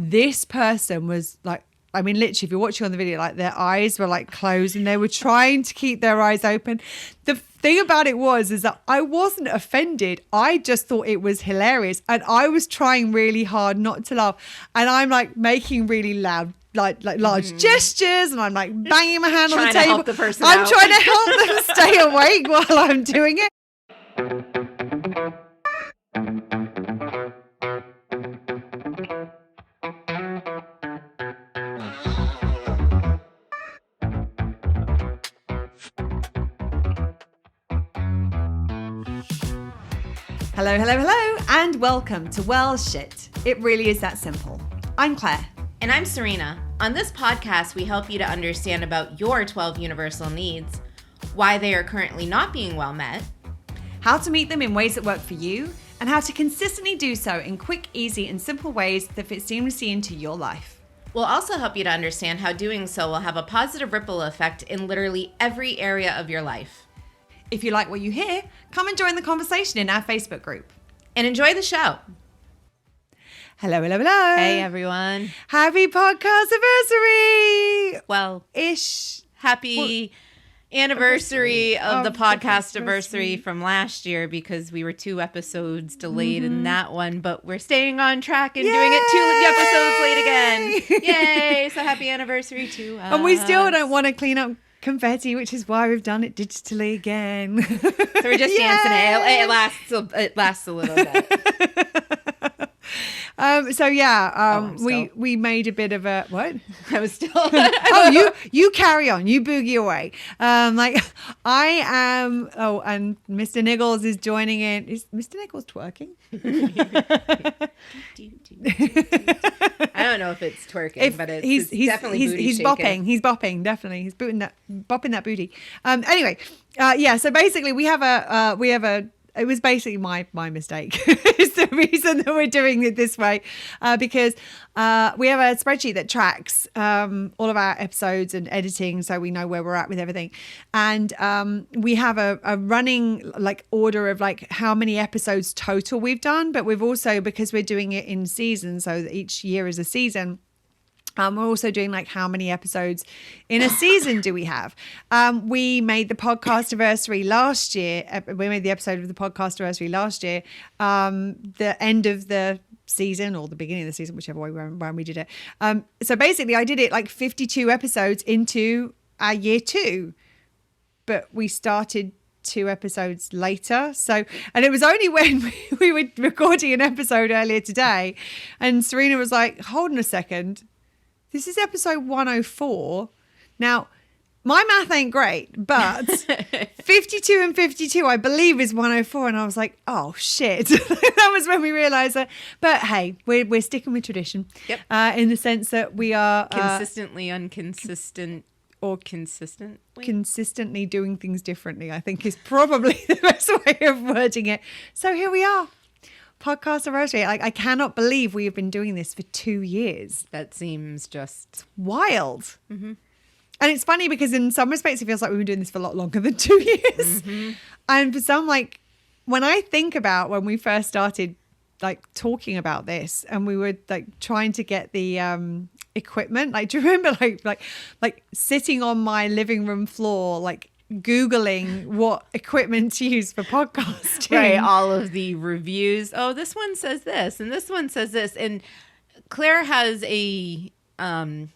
this person was like, I mean, literally, if you're watching on the video, like their eyes were like closed and they were trying to keep their eyes open. The thing about it is that I wasn't offended. I just thought it was hilarious. And I was trying really hard not to laugh. And I'm like making really loud, like large gestures. And I'm like banging my hand on the table. Help the person I'm out. trying to help them stay awake while I'm doing it. Hello, hello, hello, and welcome to Well Shit. It really is that simple. I'm Claire. And I'm Serena. On this podcast, we help you to understand about your 12 universal needs, why they are currently not being well met, How to meet them in ways that work for you, and how to consistently do so in quick, easy, and simple ways that fit seamlessly into your life. We'll also help you to understand how doing so will have a positive ripple effect in literally every area of your life. If you like what you hear, come and join the conversation in our Facebook group. And enjoy the show. Hello, hello, hello. Hey, everyone. Happy Podcastaversary! Well, Ish. happy anniversary of the Of the Podcastiversary from last year, because we were 2 episodes delayed in that one, but we're staying on track and doing it 2 episodes late again. Yay! So happy anniversary to us. And we still don't want to clean up confetti, which is why we've done it digitally again. So we're just dancing it. It lasts a little bit. We made a bit of a what? I was still. you carry on. You boogie away. I am. Oh, and Mr. Niggles is joining in. Is Mr. Niggles twerking? I don't know if it's twerking, but it's definitely booty he's shaking. bopping. He's bopping. Definitely, he's bopping that booty. Anyway, So basically, we have a. It was basically my mistake. It's the reason that we're doing it this way, because we have a spreadsheet that tracks all of our episodes and editing, so we know where we're at with everything. And we have a running order of how many episodes total we've done, but we've also, because we're doing it in seasons, so that each year is a season. We're also doing how many episodes in a season do we have? We made the Podcastaversary last year. We made the episode of the Podcastaversary last year, the end of the season or the beginning of the season, whichever way when we did it. So basically I did it 52 episodes into our year 2, but we started 2 episodes later. And it was only when we were recording an episode earlier today and Serena was like, hold on a second. This is episode 104. Now, my math ain't great, but 52 and 52, I believe, is 104. And I was like, oh, shit. That was when we realized that. But hey, we're sticking with tradition. Yep. In the sense that we are Consistently inconsistent, or consistently? Consistently doing things differently, I think, is probably the best way of wording it. So here we are. Podcastaversary. I cannot believe we have been doing this for 2 years. That seems just wild. Mm-hmm. And it's funny because in some respects it feels like we've been doing this for a lot longer than 2 years. Mm-hmm. And for some, when I think about when we first started talking about this and we were trying to get the equipment, do you remember like sitting on my living room floor Googling what equipment to use for podcasting. Right, all of the reviews. Oh, this one says this and this one says this. And Claire has a kind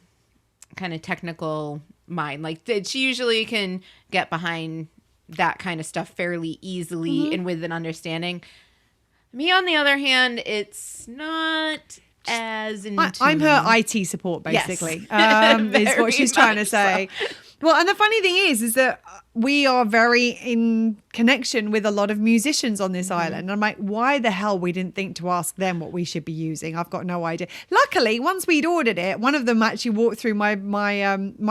of technical mind. She usually can get behind that kind of stuff fairly easily and with an understanding. Me, on the other hand, it's not as in I'm her IT support, basically. Yes. Is what she's trying to say. So. Well, and the funny thing is that we are very in connection with a lot of musicians on this island. I'm like, why the hell we didn't think to ask them what we should be using? I've got no idea. Luckily, once we'd ordered it, one of them actually walked through my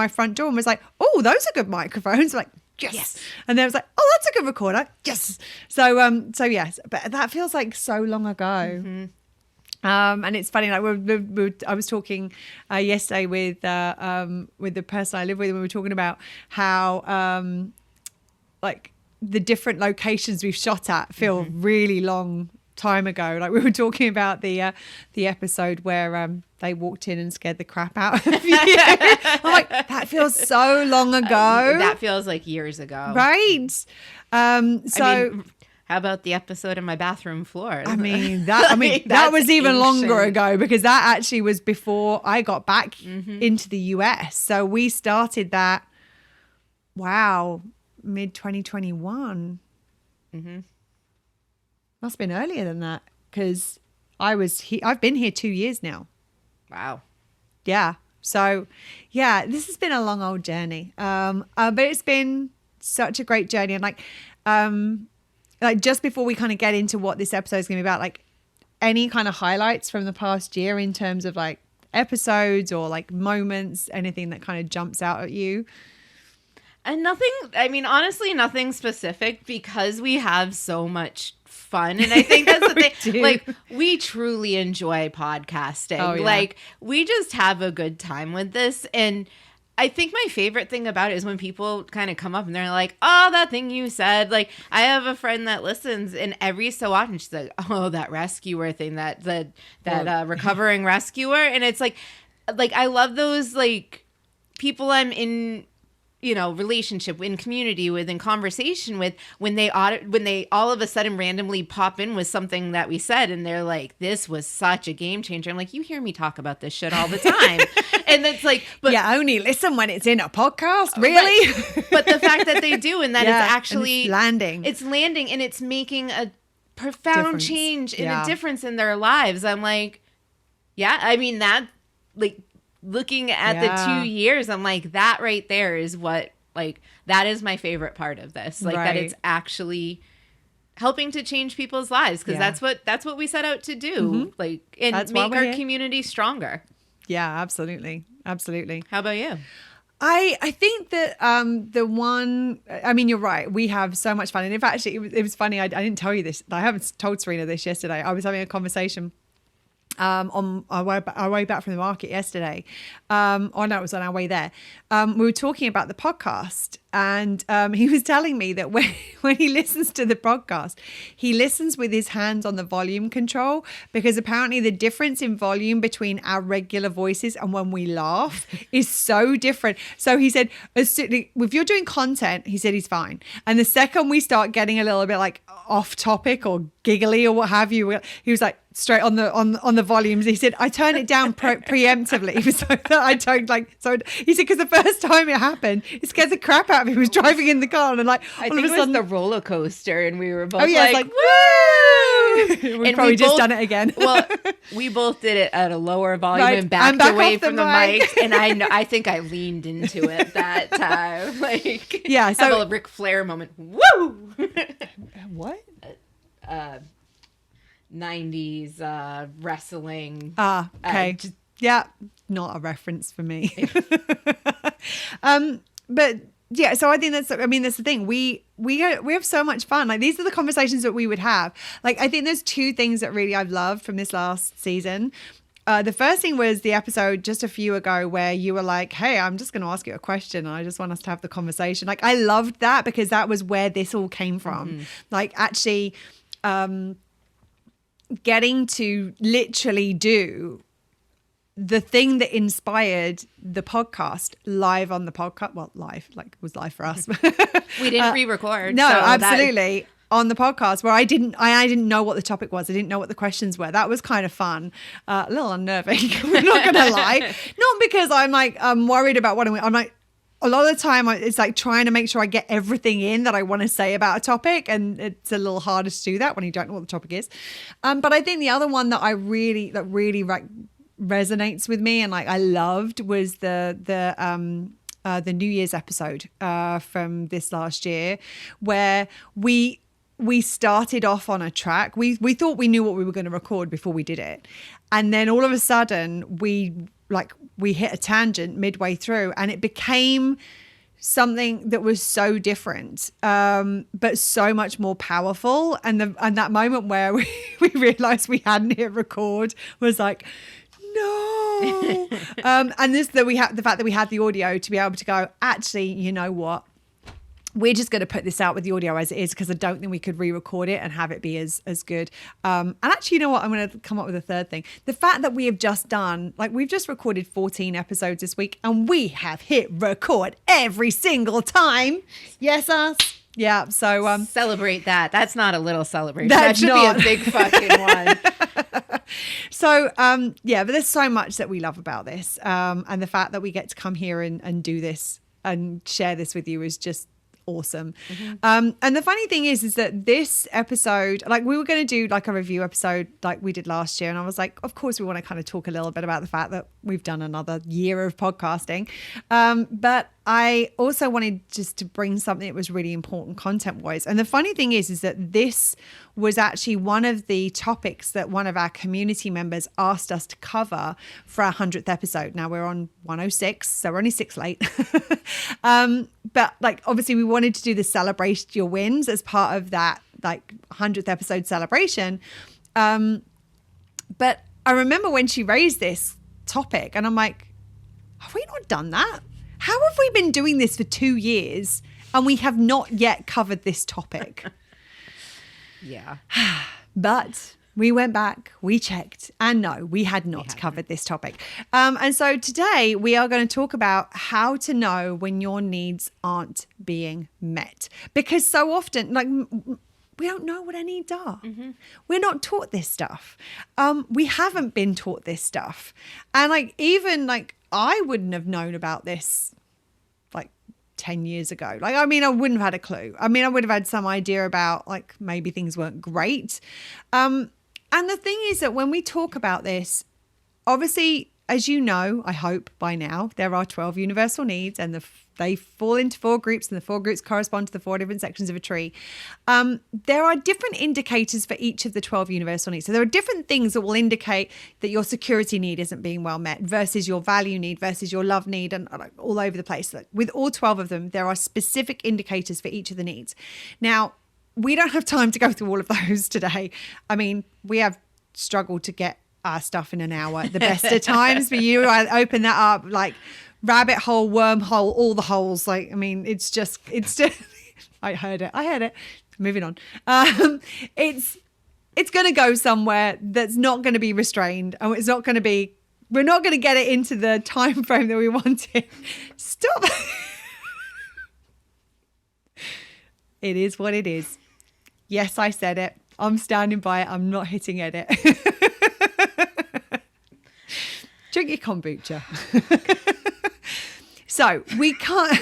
front door and was like, oh, those are good microphones. I'm like, yes. And they was like, oh, that's a good recorder. Yes. So yes, but that feels like so long ago. Mm-hmm. And it's funny, I was talking yesterday with the person I live with, and we were talking about how the different locations we've shot at feel really long time ago. Like we were talking about the episode where they walked in and scared the crap out of you. I'm like, that feels so long ago. That feels like years ago. Right. How about the episode on my bathroom floor? That was even ancient. longer ago, because that actually was before I got back into the US. So we started that, mid 2021. Must have been earlier than that, because I've been here 2 years now. Wow. Yeah. So yeah, this has been a long old journey. But it's been such a great journey. And like just before we kind of get into what this episode is going to be about, like any kind of highlights from the past year in terms of like episodes or like moments, anything that kind of jumps out at you? And honestly, nothing specific, because we have so much fun. And I think that's the thing. Like, we truly enjoy podcasting. Oh, yeah. Like, we just have a good time with this. And I think my favorite thing about it is when people kind of come up and they're like, oh, that thing you said. Like, I have a friend that listens, and every so often she's like, oh, that rescuer thing, that recovering rescuer. And it's like I love those like people I'm in, relationship, in community with, in conversation with, when they all of a sudden randomly pop in with something that we said, and they're like, this was such a game changer. I'm like, you hear me talk about this shit all the time. And it's like, but yeah, only listen when it's in a podcast, really. But the fact that they do, and that it's actually landing, and it's making a profound change and a difference in their lives. I'm like, that, like, looking at the 2 years, I'm like, that right there is what, like, that is my favorite part of this. Like, that it's actually helping to change people's lives, because that's what we set out to do. Like, and that's make our community stronger. Yeah, absolutely. Absolutely. How about you? I think that the one, you're right. We have so much fun. And if actually, it was funny. I didn't tell you this. I haven't told Serena this yesterday. I was having a conversation on our way back from the market yesterday. It was on our way there. We were talking about the podcast, and he was telling me that when he listens to the podcast, he listens with his hands on the volume control, because apparently the difference in volume between our regular voices and when we laugh is so different. So he said, if you're doing content, he said he's fine. And the second we start getting a little bit like off topic or giggly or what have you, he was like, straight on the volumes. He said, I turn it down preemptively so that I don't like. So he said, because the first time it happened, it scared the crap out of me. He was driving in the car, and like I think it was the roller coaster, and we were both like woo! We've probably just done it again. Well, we both did it at a lower volume and backed away from the mic. And I think I leaned into it that time. Like, yeah, so have a Ric Flair moment. Woo! What? 90s wrestling. Okay. Yeah, not a reference for me. But yeah, so I think that's the thing. We have so much fun. Like, these are the conversations that we would have. Like, I think there's two things that really I've loved from this last season. The first thing was the episode just a few ago where you were like, hey, I'm just going to ask you a question, and I just want us to have the conversation. Like, I loved that, because that was where this all came from. Like, actually getting to literally do the thing that inspired the podcast live on the podcast. Well, live, like it was live for us. We didn't re-record. No, so absolutely. On the podcast, where I didn't know what the topic was. I didn't know what the questions were. That was kind of fun. A little unnerving. I'm not going to lie. Not because I'm worried about what I'm like, a lot of the time it's like trying to make sure I get everything in that I want to say about a topic, and it's a little harder to do that when you don't know what the topic is. But I think the other one that really resonates with me and like I loved was the New Year's episode from this last year, where we started off on a track. We thought we knew what we were going to record before we did it, and then all of a sudden we hit a tangent midway through, and it became something that was so different, but so much more powerful. And that moment where we realized we hadn't hit record was like, no. And the fact that we had the audio to be able to go, actually, you know what? we're just going to put this out with the audio as it is because I don't think we could re-record it and have it be as good. And actually, you know what? I'm going to come up with a third thing. The fact that we have just done, like we've just recorded 14 episodes this week and we have hit record every single time. Yes, us. Yeah. So celebrate that. That's not a little celebration. That should be a big fucking one. So, yeah, but there's so much that we love about this. And the fact that we get to come here and do this and share this with you is just awesome. And the funny thing is that this episode, like we were going to do like a review episode like we did last year, and I was like, of course we want to kind of talk a little bit about the fact that we've done another year of podcasting, but I also wanted just to bring something that was really important content wise. And the funny thing is that this was actually one of the topics that one of our community members asked us to cover for our 100th episode. Now we're on 106, so we're only 6 late. But like, obviously we wanted to do the celebrate your wins as part of that like 100th episode celebration. But I remember when she raised this topic and I'm like, have we not done that? How have we been doing this for 2 years and we have not yet covered this topic? Yeah. But we went back, we checked, and no, we had not covered this topic. And so today we are going to talk about how to know when your needs aren't being met. Because so often, like, we don't know what our needs are. We're not taught this stuff. We haven't been taught this stuff. And like, even like, I wouldn't have known about this like 10 years ago. Like, I mean, I wouldn't have had a clue. I mean, I would have had some idea about like maybe things weren't great. And the thing is that when we talk about this, obviously, as you know, I hope by now, there are 12 universal needs and they fall into 4 groups and the 4 groups correspond to the 4 different sections of a tree. There are different indicators for each of the 12 universal needs. So there are different things that will indicate that your security need isn't being well met versus your value need versus your love need and like all over the place. Like, with all 12 of them, there are specific indicators for each of the needs. Now, we don't have time to go through all of those today. I mean, we have struggled to get our stuff in an hour at the best of times, but you open that up like rabbit hole, wormhole, all the holes. Like, I mean, it's just I heard it. Moving on. It's going to go somewhere that's not going to be restrained. And it's not going to be, we're not going to get it into the time frame that we wanted. Stop. It is what it is. Yes, I said it. I'm standing by it. I'm not hitting edit. Drink your kombucha. So we can't.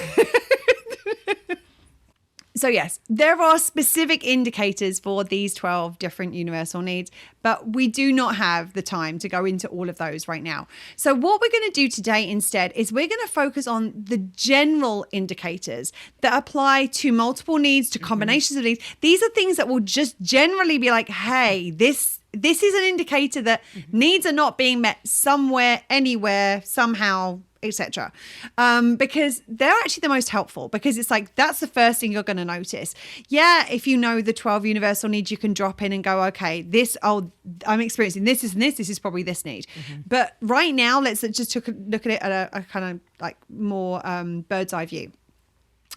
So yes, there are specific indicators for these 12 different universal needs, but we do not have the time to go into all of those right now. So what we're going to do today instead is we're going to focus on the general indicators that apply to multiple needs, to combinations of needs. These are things that will just generally be like, hey, this is an indicator that needs are not being met somewhere, anywhere, somehow, etc. Because they're actually the most helpful, because it's like, that's the first thing you're going to notice. Yeah, if you know the 12 universal needs, you can drop in and go, okay, I'm experiencing this is probably this need. But right now, let's just look at it at a kind of like more bird's eye view.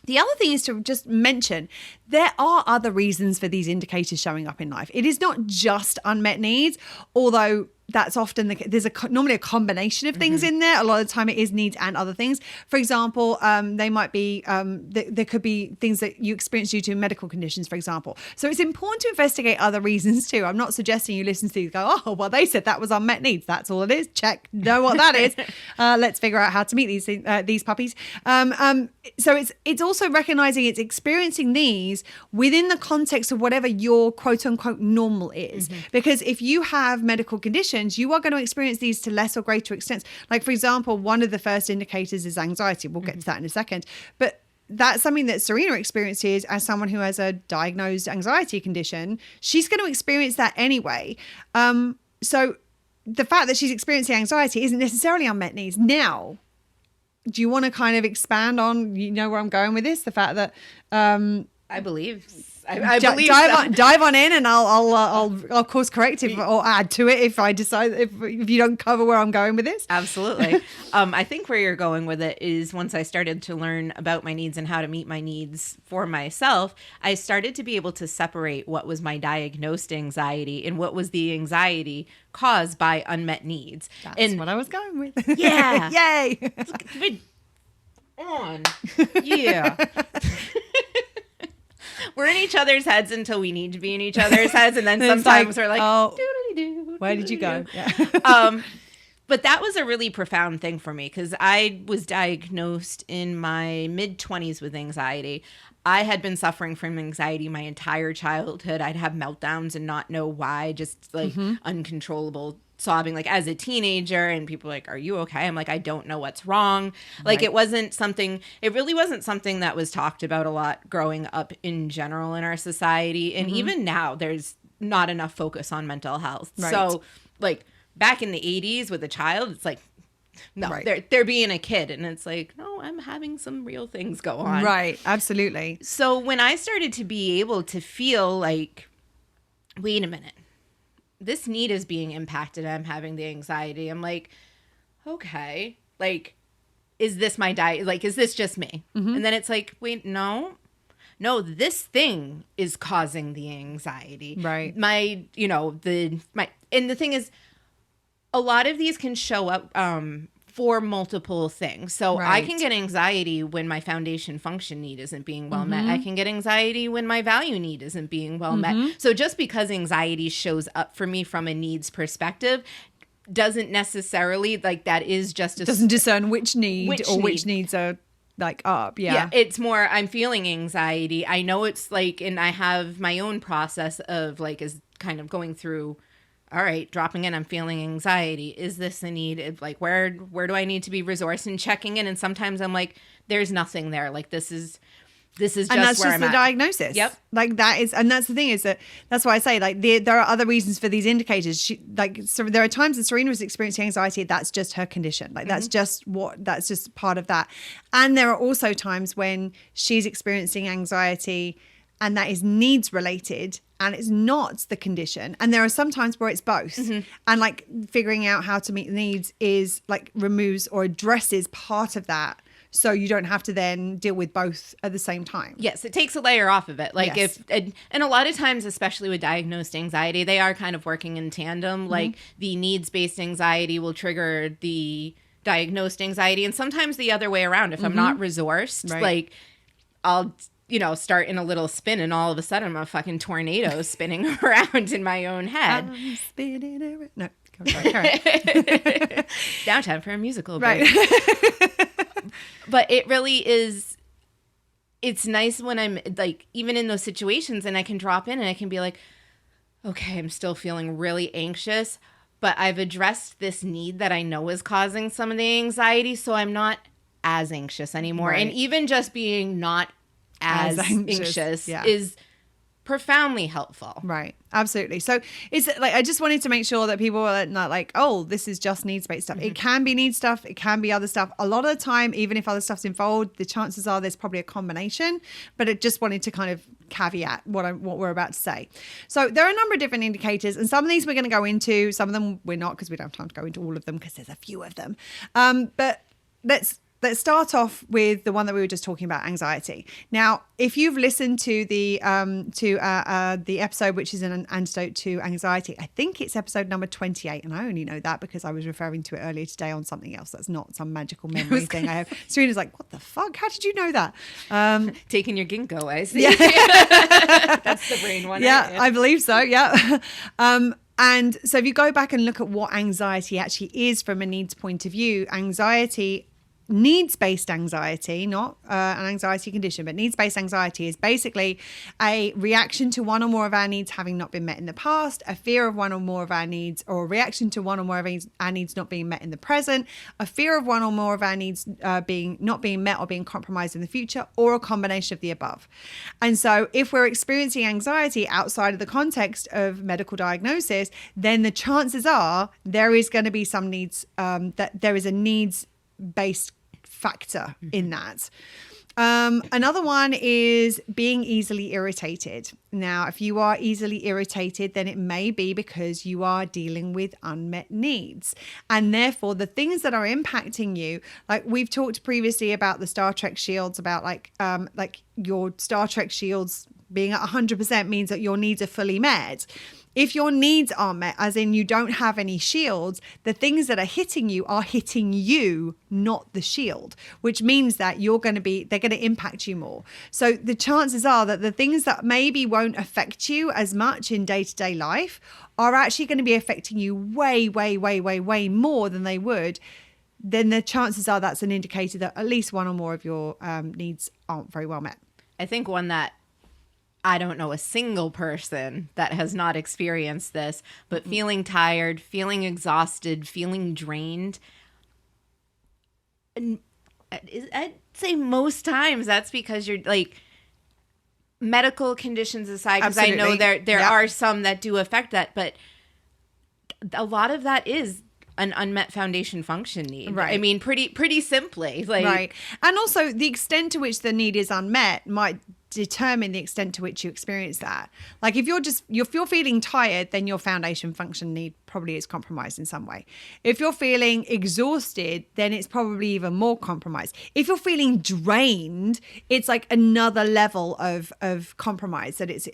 The other thing is to just mention there are other reasons for these indicators showing up in life. It is not just unmet needs, although that's often there's normally a combination of things in there. A lot of the time it is needs and other things. For example, they might be, there could be things that you experience due to medical conditions, for example. So it's important to investigate other reasons too. I'm not suggesting you listen to these go, oh, well, they said that was unmet needs. That's all it is. Check. Know what that is. Let's figure out how to meet these puppies. So it's also recognizing it's experiencing these within the context of whatever your quote unquote normal is. Because if you have medical conditions, you are going to experience these to less or greater extents. Like, for example, one of the first indicators is anxiety. We'll get to that in a second. But that's something that Serena experiences as someone who has a diagnosed anxiety condition. She's going to experience that anyway. So the fact that she's experiencing anxiety isn't necessarily unmet needs. Now, do you want to kind of expand on, you know where I'm going with this? The fact that... I believe I believe dive on in, and I'll course correct or add to it if I decide if you don't cover where I'm going with this. Absolutely. I think where you're going with it is once I started to learn about my needs and how to meet my needs for myself, I started to be able to separate what was my diagnosed anxiety and what was the anxiety caused by unmet needs. That's what I was going with. Yeah. Yay. On. Yeah. We're in each other's heads until we need to be in each other's heads, and then sometimes we're like, doodly-doo. Where did you go? Yeah. But that was a really profound thing for me because I was diagnosed in my mid-20s with anxiety. I had been suffering from anxiety my entire childhood. I'd have meltdowns and not know why, just like uncontrollable sobbing, like as a teenager, and people are like, are you okay? I'm like, I don't know what's wrong. Like it really wasn't something that was talked about a lot growing up in general in our society. And even now there's not enough focus on mental health. Right. So like back in the 80s with a child, it's like, no, they're being a kid. And it's like, no, I'm having some real things go on. Right. Absolutely. So when I started to be able to feel like, wait a minute, this need is being impacted. I'm having the anxiety. I'm like, okay, like, is this my diet? Like, is this just me? And then it's like, wait, no, this thing is causing the anxiety. Right. And the thing is, a lot of these can show up for multiple things. So I can get anxiety when my foundation function need isn't being well met. I can get anxiety when my value need isn't being well met. So just because anxiety shows up for me from a needs perspective doesn't necessarily, like, that is just a... Doesn't discern which needs are like up. Yeah. It's more, I'm feeling anxiety. I know it's like, and I have my own process of like, is kind of going through, all right, dropping in, I'm feeling anxiety. Is this a need? Like, where do I need to be resourced and checking in? And sometimes I'm like, there's nothing there. Like, this is just where I'm at. And that's just the diagnosis. Yep. Like that is, and that's the thing is that's why I say like there are other reasons for these indicators. So there are times that Serena was experiencing anxiety. That's just her condition. Like that's just part of that. And there are also times when she's experiencing anxiety and that is needs related and it's not the condition. And there are some times where it's both. And like figuring out how to meet the needs is like removes or addresses part of that. So you don't have to then deal with both at the same time. Yes, it takes a layer off of it. Like and a lot of times, especially with diagnosed anxiety, they are kind of working in tandem. Like the needs-based anxiety will trigger the diagnosed anxiety. And sometimes the other way around. If I'm not resourced, like I'll... start in a little spin and all of a sudden I'm a fucking tornado spinning around in my own head. I'm spinning around. No, sorry. Downtown for a musical. Right. But it really is, it's nice when I'm like, even in those situations and I can drop in and I can be like, okay, I'm still feeling really anxious, but I've addressed this need that I know is causing some of the anxiety. So I'm not as anxious anymore. Right. And even just being not as anxious is profoundly helpful. Right. Absolutely. So it's like, I just wanted to make sure that people are not like, oh, this is just needs-based stuff. It can be needs stuff. It can be other stuff. A lot of the time, even if other stuff's involved, the chances are there's probably a combination, but I just wanted to kind of caveat what we're about to say. So there are a number of different indicators and some of these we're going to go into, some of them we're not because we don't have time to go into all of them because there's a few of them. But let's start off with the one that we were just talking about, anxiety. Now, if you've listened to the episode, which is an antidote to anxiety, I think it's episode number 28, and I only know that because I was referring to it earlier today on something else. That's not some magical memory thing I have. Serena's like, what the fuck? How did you know that? Taking your ginkgo, I see. Yeah. That's the brain one. Yeah, right? I believe so. Yeah. And so if you go back and look at what anxiety actually is from a needs point of view, needs-based anxiety, not an anxiety condition, but needs-based anxiety is basically a reaction to one or more of our needs having not been met in the past, a fear of one or more of our needs, or a reaction to one or more of our needs not being met in the present, a fear of one or more of our needs not being met or being compromised in the future, or a combination of the above. And so if we're experiencing anxiety outside of the context of medical diagnosis, then the chances are there is going to be some needs, that there is a needs-based factor in that. Another one is being easily irritated. Now, if you are easily irritated, then it may be because you are dealing with unmet needs. And therefore, the things that are impacting you, like we've talked previously about the Star Trek shields, about like your Star Trek shields being at 100% means that your needs are fully met. If your needs aren't met, as in you don't have any shields, the things that are hitting you, not the shield, which means that they're going to impact you more. So the chances are that the things that maybe won't affect you as much in day-to-day life are actually going to be affecting you way, way, way, way, way more than they would. Then the chances are that's an indicator that at least one or more of your needs aren't very well met. I think one that I don't know a single person that has not experienced this, but feeling tired, feeling exhausted, feeling drained. And I'd say most times that's because you're like, medical conditions aside, because I know there are some that do affect that, but a lot of that is an unmet foundation function need. Right. I mean, pretty simply. Like, right. And also the extent to which the need is unmet might determine the extent to which you experience that. Like if you're feeling tired, then your foundation function need probably is compromised in some way. If you're feeling exhausted, then it's probably even more compromised. If you're feeling drained, it's like another level of compromise that it's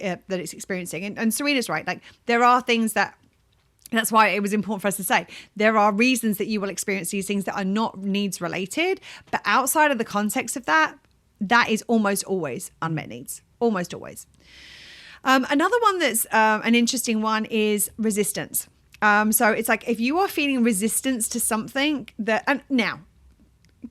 experiencing. And Serena's right. Like there are things that's why it was important for us to say there are reasons that you will experience these things that are not needs related, but outside of the context of that is almost always unmet needs, almost always. Another one that's an interesting one is resistance. So it's like if you are feeling resistance to something and now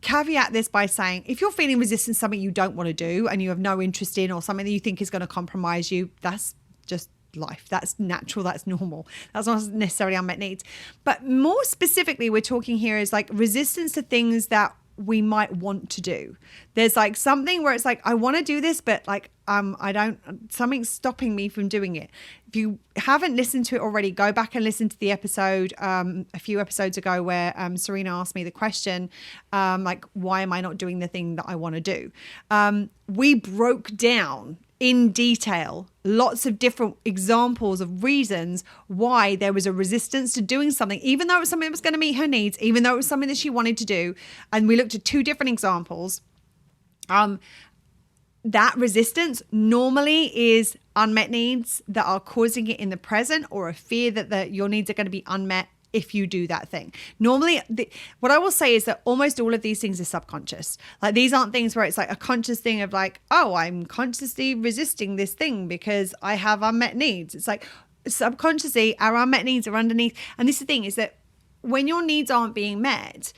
caveat this by saying if you're feeling resistance to something you don't want to do and you have no interest in, or something that you think is going to compromise you, that's just life. That's natural. That's normal. That's not necessarily unmet needs. But more specifically, we're talking here is like resistance to things that we might want to do. There's like something where it's like, I want to do this, but like, something's stopping me from doing it. If you haven't listened to it already, go back and listen to the episode a few episodes ago where Serena asked me the question, like, why am I not doing the thing that I want to do? We broke down in detail lots of different examples of reasons why there was a resistance to doing something, even though it was something that was going to meet her needs, even though it was something that she wanted to do. And we looked at two different examples. That resistance normally is unmet needs that are causing it in the present, or a fear that your needs are going to be unmet if you do that thing. Normally, what I will say is that almost all of these things are subconscious. Like these aren't things where it's like a conscious thing of like, oh, I'm consciously resisting this thing because I have unmet needs. It's like subconsciously our unmet needs are underneath. And this is the thing, is that when your needs aren't being met,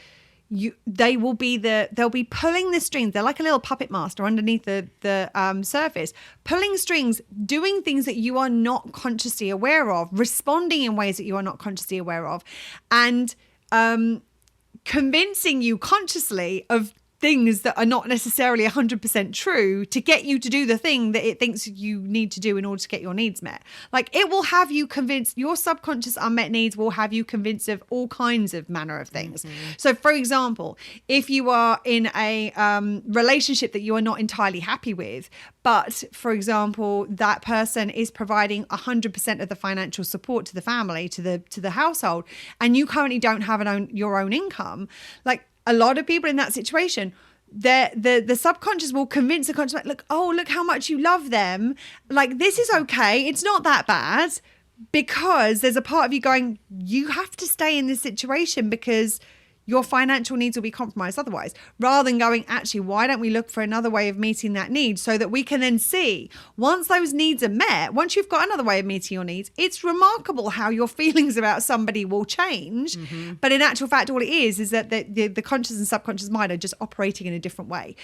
they'll be pulling the strings. They're like a little puppet master underneath the surface, pulling strings, doing things that you are not consciously aware of, responding in ways that you are not consciously aware of, and convincing you consciously of things that are not necessarily 100% true to get you to do the thing that it thinks you need to do in order to get your needs met. Like it will have you convinced, your subconscious unmet needs will have you convinced of all kinds of manner of things. Mm-hmm. So for example, if you are in a relationship that you are not entirely happy with, but for example, that person is providing 100% of the financial support to the family, to the household, and you currently don't have your own income, like a lot of people in that situation, the subconscious will convince the conscious, like, look how much you love them. Like, this is okay. It's not that bad, because there's a part of you going, you have to stay in this situation because your financial needs will be compromised otherwise, rather than going, actually, why don't we look for another way of meeting that need so that we can then see once those needs are met, once you've got another way of meeting your needs, it's remarkable how your feelings about somebody will change. Mm-hmm. But in actual fact, all it is that the conscious and subconscious mind are just operating in a different way.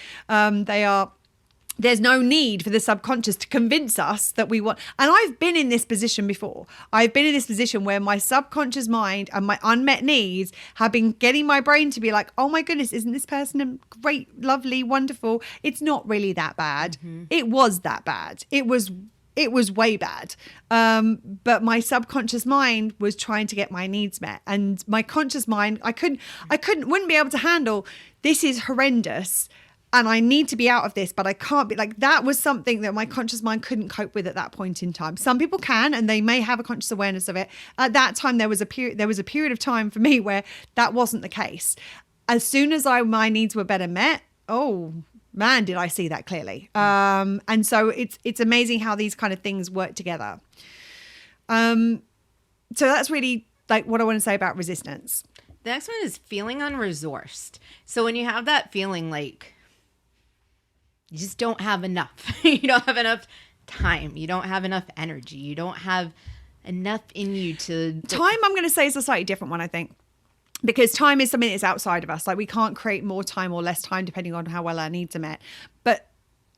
There's no need for the subconscious to convince us that we want. And I've been in this position before. I've been in this position where my subconscious mind and my unmet needs have been getting my brain to be like, oh my goodness, isn't this person great, lovely, wonderful? It's not really that bad. Mm-hmm. It was that bad. It was way bad. But my subconscious mind was trying to get my needs met. And my conscious mind, wouldn't be able to handle, this is horrendous. and I need to be out of this, but I can't be. Like, that was something that my conscious mind couldn't cope with at that point in time. Some people can, and they may have a conscious awareness of it. At that time, there was a period of time for me where that wasn't the case. As soon as my needs were better met, oh man, did I see that clearly. And so it's amazing how these kind of things work together. So that's really like what I want to say about resistance. The next one is feeling unresourced. So when you have that feeling like you just don't have enough, you don't have enough time, you don't have enough energy, you don't have enough in you to... Time, I'm going to say, is a slightly different one, I think. Because time is something that's outside of us. Like, we can't create more time or less time depending on how well our needs are met. But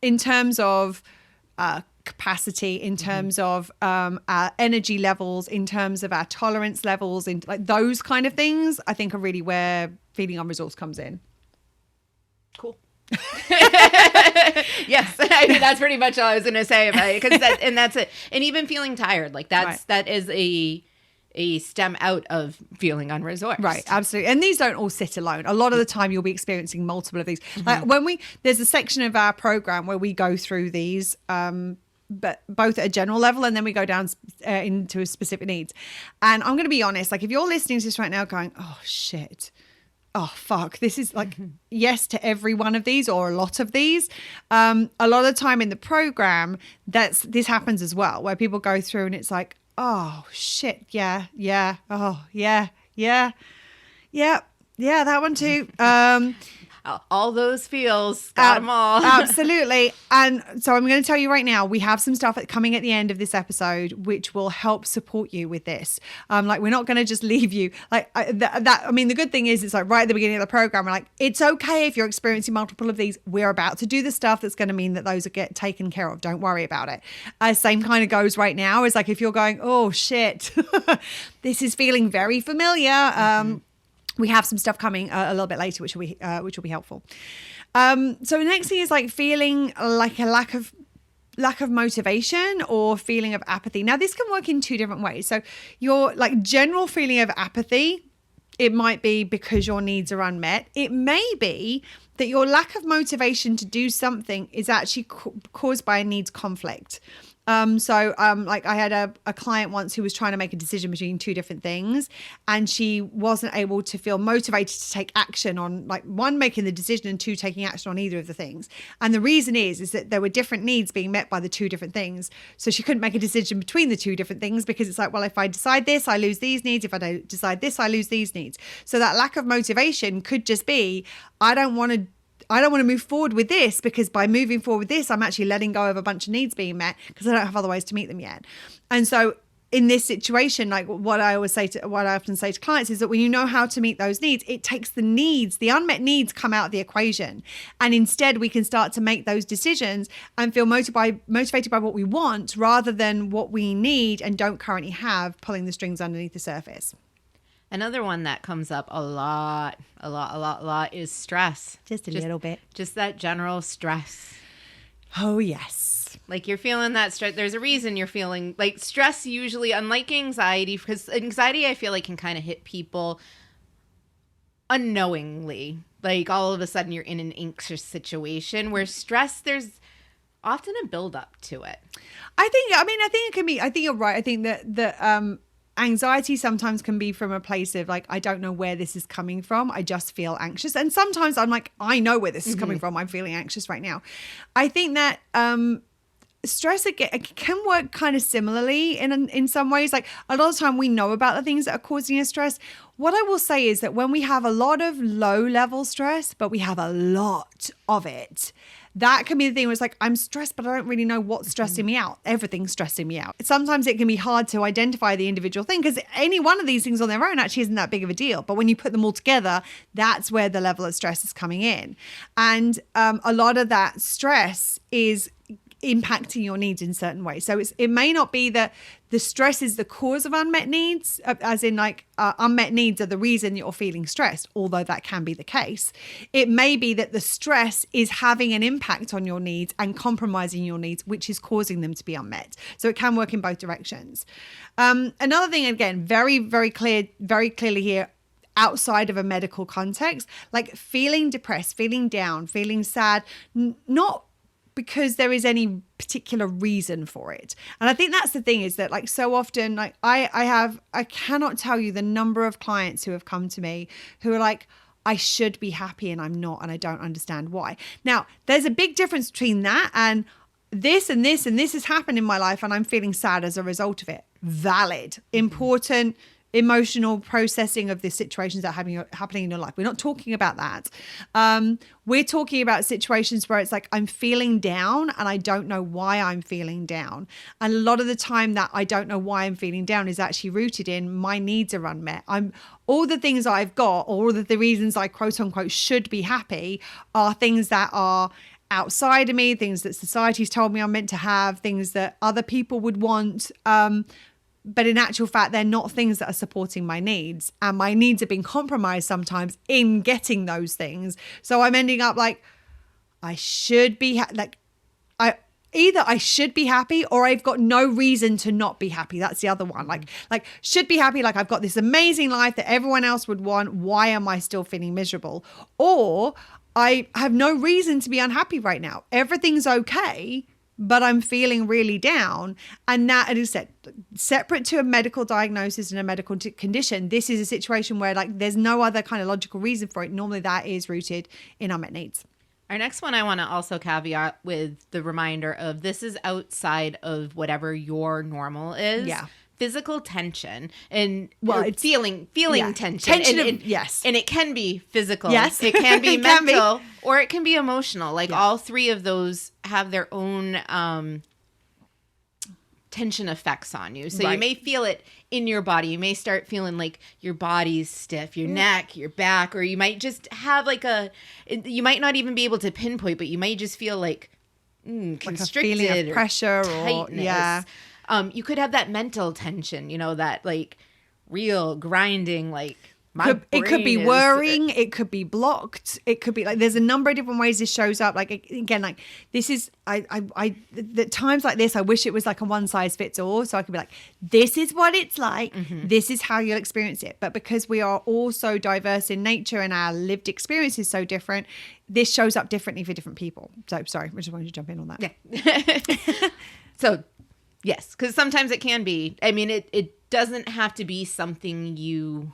in terms of capacity, in terms of our energy levels, in terms of our tolerance levels, in like those kind of things, I think are really where feeling unresourced comes in. Cool. Yes, I mean, that's pretty much all I was going to say about it. That's it. And even feeling tired, like that is a stem out of feeling unresourced. Right, absolutely. And these don't all sit alone. A lot of the time you'll be experiencing multiple of these. Like there's a section of our program where we go through these, but both at a general level, and then we go down into specific needs. And I'm going to be honest, like if you're listening to this right now going, oh shit, oh fuck, this is like yes to every one of these or a lot of these. A lot of the time in the program, this happens as well, where people go through and it's like, oh shit, yeah, oh yeah, that one too. All those feels, got them all. Absolutely. And so I'm going to tell you right now, we have some stuff coming at the end of this episode which will help support you with this. Like, we're not going to just leave you like that. I mean, the good thing is it's like right at the beginning of the program, we're like, it's okay if you're experiencing multiple of these. We're about to do the stuff that's going to mean that those are get taken care of. Don't worry about it. Same kind of goes right now. Is like if you're going, oh shit, this is feeling very familiar. We have some stuff coming a little bit later, which will be helpful. So the next thing is like feeling like a lack of motivation or feeling of apathy. Now, this can work in two different ways. So your like general feeling of apathy, it might be because your needs are unmet. It may be that your lack of motivation to do something is actually caused by a needs conflict. Like I had a client once who was trying to make a decision between two different things, and she wasn't able to feel motivated to take action on like one, making the decision, and two, taking action on either of the things. And the reason is that there were different needs being met by the two different things. So she couldn't make a decision between the two different things because it's like, well, if I decide this, I lose these needs. If I don't decide this, I lose these needs. So that lack of motivation could just be, I don't want to move forward with this because by moving forward with this, I'm actually letting go of a bunch of needs being met because I don't have other ways to meet them yet. And so in this situation, like what I often say to clients is that when you know how to meet those needs, it takes the unmet needs come out of the equation. And instead we can start to make those decisions and feel motivated by what we want rather than what we need and don't currently have, pulling the strings underneath the surface. Another one that comes up a lot is stress. Just a little bit. Just that general stress. Oh, yes. Like you're feeling that stress. There's a reason you're feeling like stress usually, unlike anxiety, because anxiety I feel like can kind of hit people unknowingly. Like all of a sudden you're in an anxious situation, where stress, there's often a buildup to it. I think it can be, I think you're right. I think that anxiety sometimes can be from a place of like, I don't know where this is coming from. I just feel anxious. And sometimes I'm like, I know where this is coming from. I'm feeling anxious right now. I think that stress can work kind of similarly in some ways. Like a lot of the time we know about the things that are causing us stress. What I will say is that when we have a lot of low level stress, but we have a lot of it, that can be the thing where it's like, I'm stressed, but I don't really know what's stressing me out. Everything's stressing me out. Sometimes it can be hard to identify the individual thing because any one of these things on their own actually isn't that big of a deal. But when you put them all together, that's where the level of stress is coming in. And a lot of that stress is impacting your needs in certain ways. So it may not be that the stress is the cause of unmet needs, as in like unmet needs are the reason you're feeling stressed, although that can be the case. It may be that the stress is having an impact on your needs and compromising your needs, which is causing them to be unmet. So it can work in both directions. Another thing, again, very, very clearly here, outside of a medical context, like feeling depressed, feeling down, feeling sad, not because there is any particular reason for it. And I think that's the thing, is that like so often, like I cannot tell you the number of clients who have come to me who are like, I should be happy and I'm not, and I don't understand why. Now, there's a big difference between that and this and this and this has happened in my life and I'm feeling sad as a result of it. Valid, important, emotional processing of the situations that are happening in your life. We're not talking about that. We're talking about situations where it's like, I'm feeling down and I don't know why I'm feeling down. And a lot of the time that I don't know why I'm feeling down is actually rooted in my needs are unmet. All the things I've got, or all of the reasons I quote unquote should be happy are things that are outside of me, things that society's told me I'm meant to have, things that other people would want. But in actual fact, they're not things that are supporting my needs, and my needs have been compromised sometimes in getting those things. So I'm ending up like, I should be either I should be happy or I've got no reason to not be happy. That's the other one. Like should be happy. Like I've got this amazing life that everyone else would want. Why am I still feeling miserable? Or I have no reason to be unhappy right now. Everything's okay, but I'm feeling really down. And that is separate to a medical diagnosis and a medical condition. This is a situation where like there's no other kind of logical reason for it. Normally that is rooted in unmet needs. Our next one, I want to also caveat with the reminder of this is outside of whatever your normal is. Yeah. Physical tension and it's feeling tension. Yes. And it can be physical. Yes. It can be It can mental or it can be emotional. Like all three of those have their own tension effects on you. So you may feel it in your body. You may start feeling like your body's stiff, your neck, your back, or you might just have like you might not even be able to pinpoint, but you might just feel like constricted, like a feeling of pressure or tightness. You could have that mental tension, that like real grinding, like it could be worrying, it could be blocked, it could be like there's a number of different ways this shows up. Like again, like this is the times like this I wish it was like a one size fits all, so I could be like, this is what it's like, this is how you'll experience it. But because we are all so diverse in nature and our lived experience is so different, this shows up differently for different people. So sorry, I just wanted to jump in on that. Yeah. So yes, because sometimes it can be, I mean, it doesn't have to be something you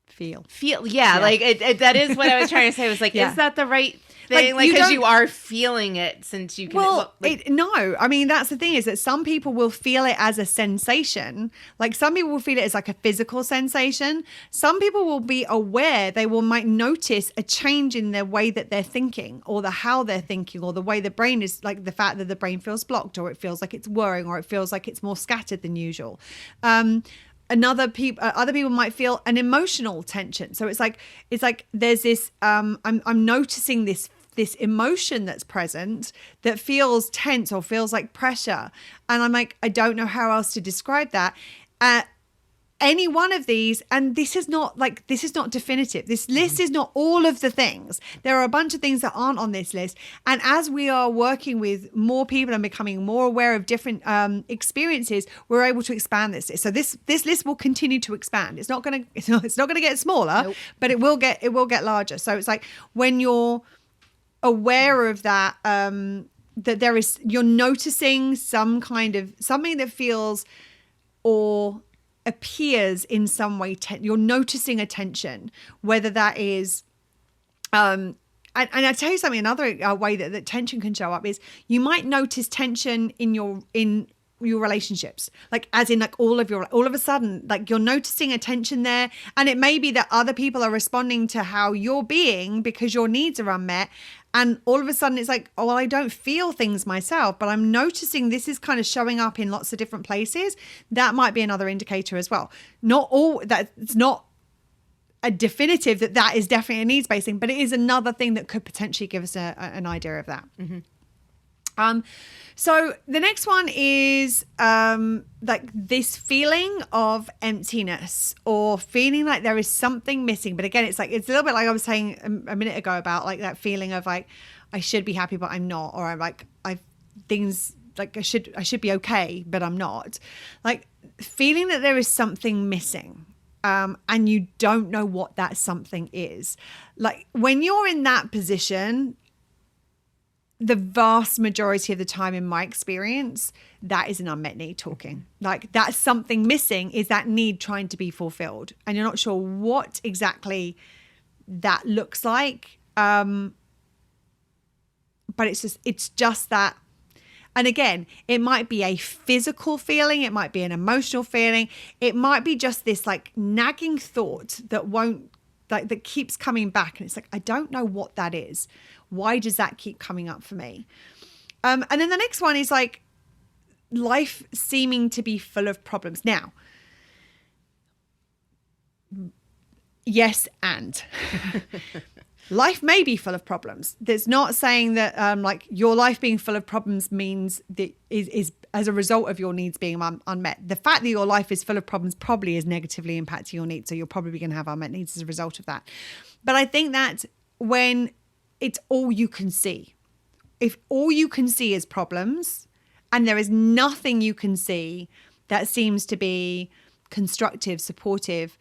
feel. Yeah. Like that is what I was trying to say. I was like, is that the right thing? Like, because you are feeling it since you can. Well, no. I mean, that's the thing, is that some people will feel it as a sensation. Like some people will feel it as like a physical sensation. Some people will be aware. They might notice a change in their way that they're thinking, or how they're thinking, or the way the brain is, like the fact that the brain feels blocked, or it feels like it's worrying, or it feels like it's more scattered than usual. Other people might feel an emotional tension. So it's like there's this I'm noticing this emotion that's present that feels tense or feels like pressure, and I'm like, I don't know how else to describe that. Any one of these, and this is not definitive. This list is not all of the things. There are a bunch of things that aren't on this list. And as we are working with more people and becoming more aware of different experiences, we're able to expand this list. So this list will continue to expand. It's not going to get smaller, nope. But it will get larger. So it's like when you're aware of that, that you're noticing something that feels or appears in some way, you're noticing a tension, whether that is and I tell you something, another way that tension can show up is you might notice tension in your relationships, like as in like all of a sudden, like you're noticing a tension there, and it may be that other people are responding to how you're being because your needs are unmet. And all of a sudden it's like, oh, well, I don't feel things myself, but I'm noticing this is kind of showing up in lots of different places. That might be another indicator as well. Not all that, it's not a definitive that is definitely a needs-based thing, but it is another thing that could potentially give us an idea of that. Mm-hmm. So the next one is like this feeling of emptiness, or feeling like there is something missing. But again, it's a little bit like I was saying a minute ago about like that feeling of like, I should be happy, but I'm not, or I'm like, I should be okay, but I'm not. Like feeling that there is something missing, and you don't know what that something is. Like when you're in that position, the vast majority of the time, in my experience, that is an unmet need talking. Like that's something missing, is that need trying to be fulfilled. And you're not sure what exactly that looks like. But it's just that. And again, it might be a physical feeling. It might be an emotional feeling. It might be just this like nagging thought that keeps coming back. And it's like, I don't know what that is. Why does that keep coming up for me? And then the next one is like life seeming to be full of problems. Now, yes, and life may be full of problems. There's not saying that like your life being full of problems means that is as a result of your needs being unmet. The fact that your life is full of problems probably is negatively impacting your needs. So you're probably going to have unmet needs as a result of that. But I think that when it's all you can see, if all you can see is problems and there is nothing you can see that seems to be constructive, supportive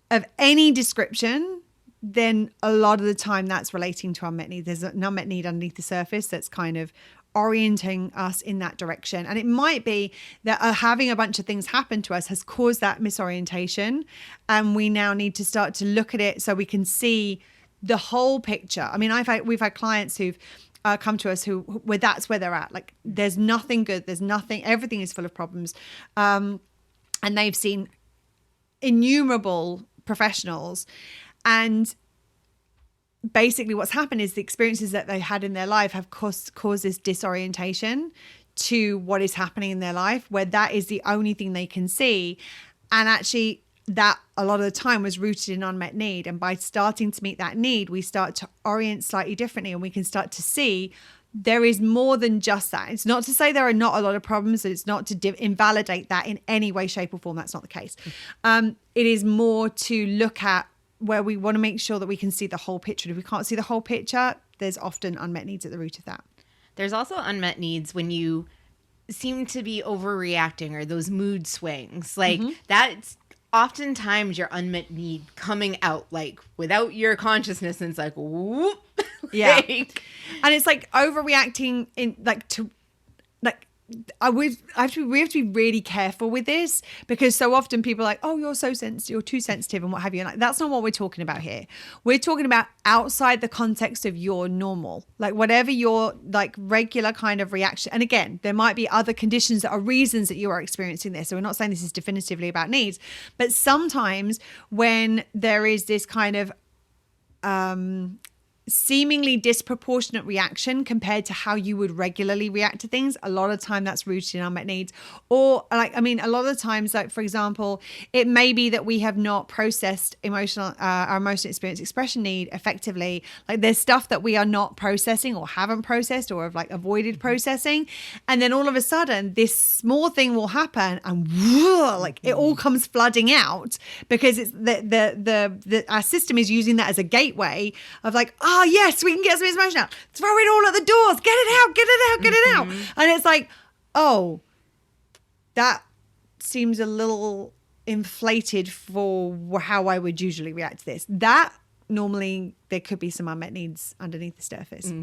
of any description, then a lot of the time that's relating to unmet need. There's an unmet need underneath the surface that's kind of orienting us in that direction. And it might be that having a bunch of things happen to us has caused that misorientation. And we now need to start to look at it so we can see the whole picture. I mean, we've had clients who've come to us where that's where they're at. Like there's nothing good. There's nothing, everything is full of problems. And they've seen innumerable professionals, and basically what's happened is the experiences that they had in their life have caused this disorientation to what is happening in their life, where that is the only thing they can see. And actually that a lot of the time was rooted in unmet need. And by starting to meet that need, we start to orient slightly differently, and we can start to see there is more than just that. It's not to say there are not a lot of problems. It's not to invalidate that in any way, shape or form. That's not the case. It is more to look at where we want to make sure that we can see the whole picture. If we can't see the whole picture, there's often unmet needs at the root of that. There's also unmet needs when you seem to be overreacting, or those mood swings. Like that's oftentimes your unmet need coming out like without your consciousness, and it's like whoop. Yeah. And it's like overreacting in like to like we have to be really careful with this, because so often people are like, oh, you're so sensitive, you're too sensitive and what have you. And like, that's not what we're talking about here. We're talking about outside the context of your normal, like whatever your like regular kind of reaction. And again, there might be other conditions that are reasons that you are experiencing this. So we're not saying this is definitively about needs, but sometimes when there is this kind of seemingly disproportionate reaction compared to how you would regularly react to things, a lot of time that's rooted in unmet needs. Or like, I mean, a lot of the times, like for example, it may be that we have not processed our emotional experience expression need effectively. Like there's stuff that we are not processing or haven't processed or have like avoided processing, and then all of a sudden this small thing will happen and like it all comes flooding out, because it's our system is using that as a gateway of like, oh yes, we can get some information out. Throw it all at the doors. Get it out, get it out, get it out. And it's like, oh, that seems a little inflated for how I would usually react to this. That normally there could be some unmet needs underneath the surface.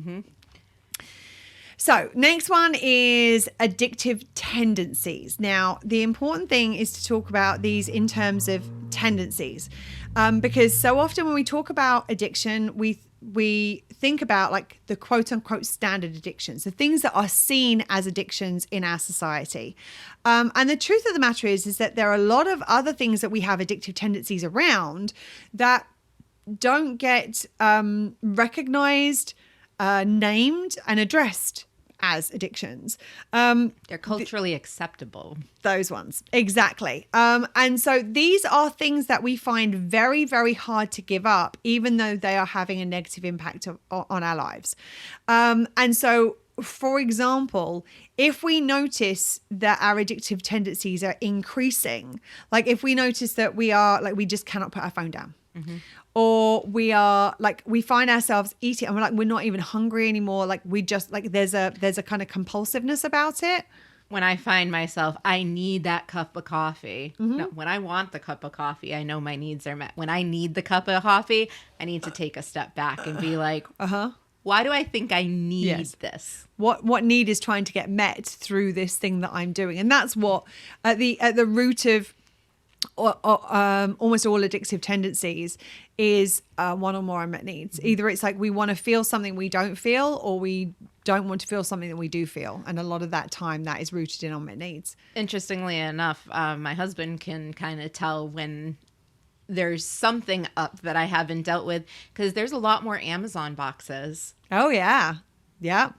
So next one is addictive tendencies. Now, the important thing is to talk about these in terms of tendencies, because so often when we talk about addiction, we think about like the quote unquote standard addictions, the things that are seen as addictions in our society. And the truth of the matter is that there are a lot of other things that we have addictive tendencies around that don't get recognized, named and addressed as addictions. They're culturally acceptable. Those ones. Exactly. And so these are things that we find very, very hard to give up, even though they are having a negative impact on our lives. And so, for example, if we notice that our addictive tendencies are increasing, like if we notice that we just cannot put our phone down, or we are like, we find ourselves eating and we're not even hungry anymore. Like we just like, there's a kind of compulsiveness about it. when I find myself, I need that cup of coffee. No, when I want the cup of coffee, I know my needs are met. When I need the cup of coffee, I need to take a step back and be like, why do I think I need this? What need is trying to get met through this thing that I'm doing? And that's what at the root of almost all addictive tendencies is one or more unmet needs. Either it's like we want to feel something we don't feel, or we don't want to feel something that we do feel. And a lot of that time that is rooted in unmet needs. Interestingly enough, my husband can kind of tell when there's something up that I haven't dealt with, because there's a lot more Amazon boxes. Oh, yeah. Yeah.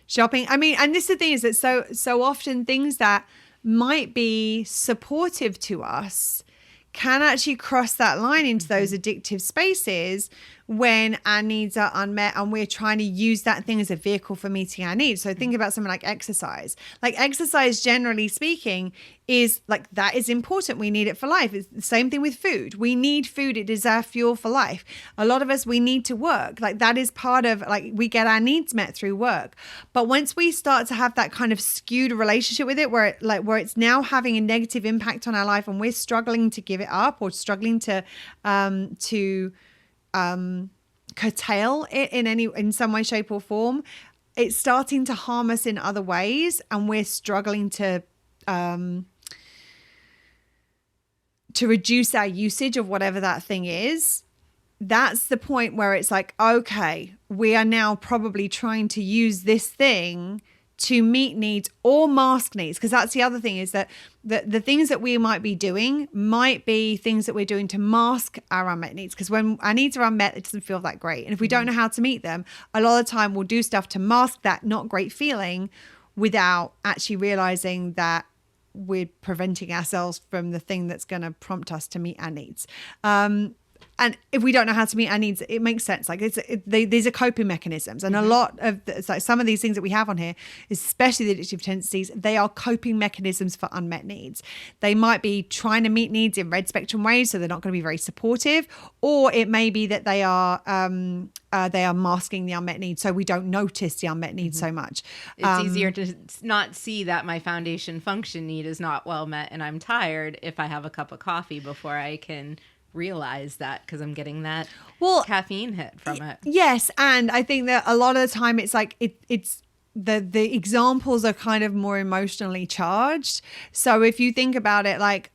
Shopping. I mean, and this is the thing, is that so often things that might be supportive to us can actually cross that line into those addictive spaces when our needs are unmet and we're trying to use that thing as a vehicle for meeting our needs. So think about something like exercise. Like exercise, generally speaking, is like, that is important. We need it for life. It's the same thing with food. We need food. It is our fuel for life. A lot of us, we need to work. Like that is part of, like, we get our needs met through work. But once we start to have that kind of skewed relationship with it, where it's now having a negative impact on our life and we're struggling to give it up, or struggling to curtail it in some way, shape or form, it's starting to harm us in other ways, and we're struggling to reduce our usage of whatever that thing is. That's the point where it's like, okay, we are now probably trying to use this thing to meet needs or mask needs. Because that's the other thing, is that the things that we might be doing might be things that we're doing to mask our unmet needs. Because when our needs are unmet, it doesn't feel that great. And if we don't know how to meet them, a lot of the time we'll do stuff to mask that not great feeling without actually realizing that we're preventing ourselves from the thing that's going to prompt us to meet our needs. And if we don't know how to meet our needs, it makes sense. Like these are coping mechanisms. And a lot of like some of these things that we have on here, especially the addictive tendencies, they are coping mechanisms for unmet needs. They might be trying to meet needs in red spectrum ways, so they're not going to be very supportive, or it may be that they are masking the unmet needs, so we don't notice the unmet needs so much. It's easier to not see that my foundation function need is not well met and I'm tired if I have a cup of coffee before I can realize that, because I'm getting that caffeine hit from it. Yes, and I think that a lot of the time it's like it's the examples are kind of more emotionally charged. So if you think about it, like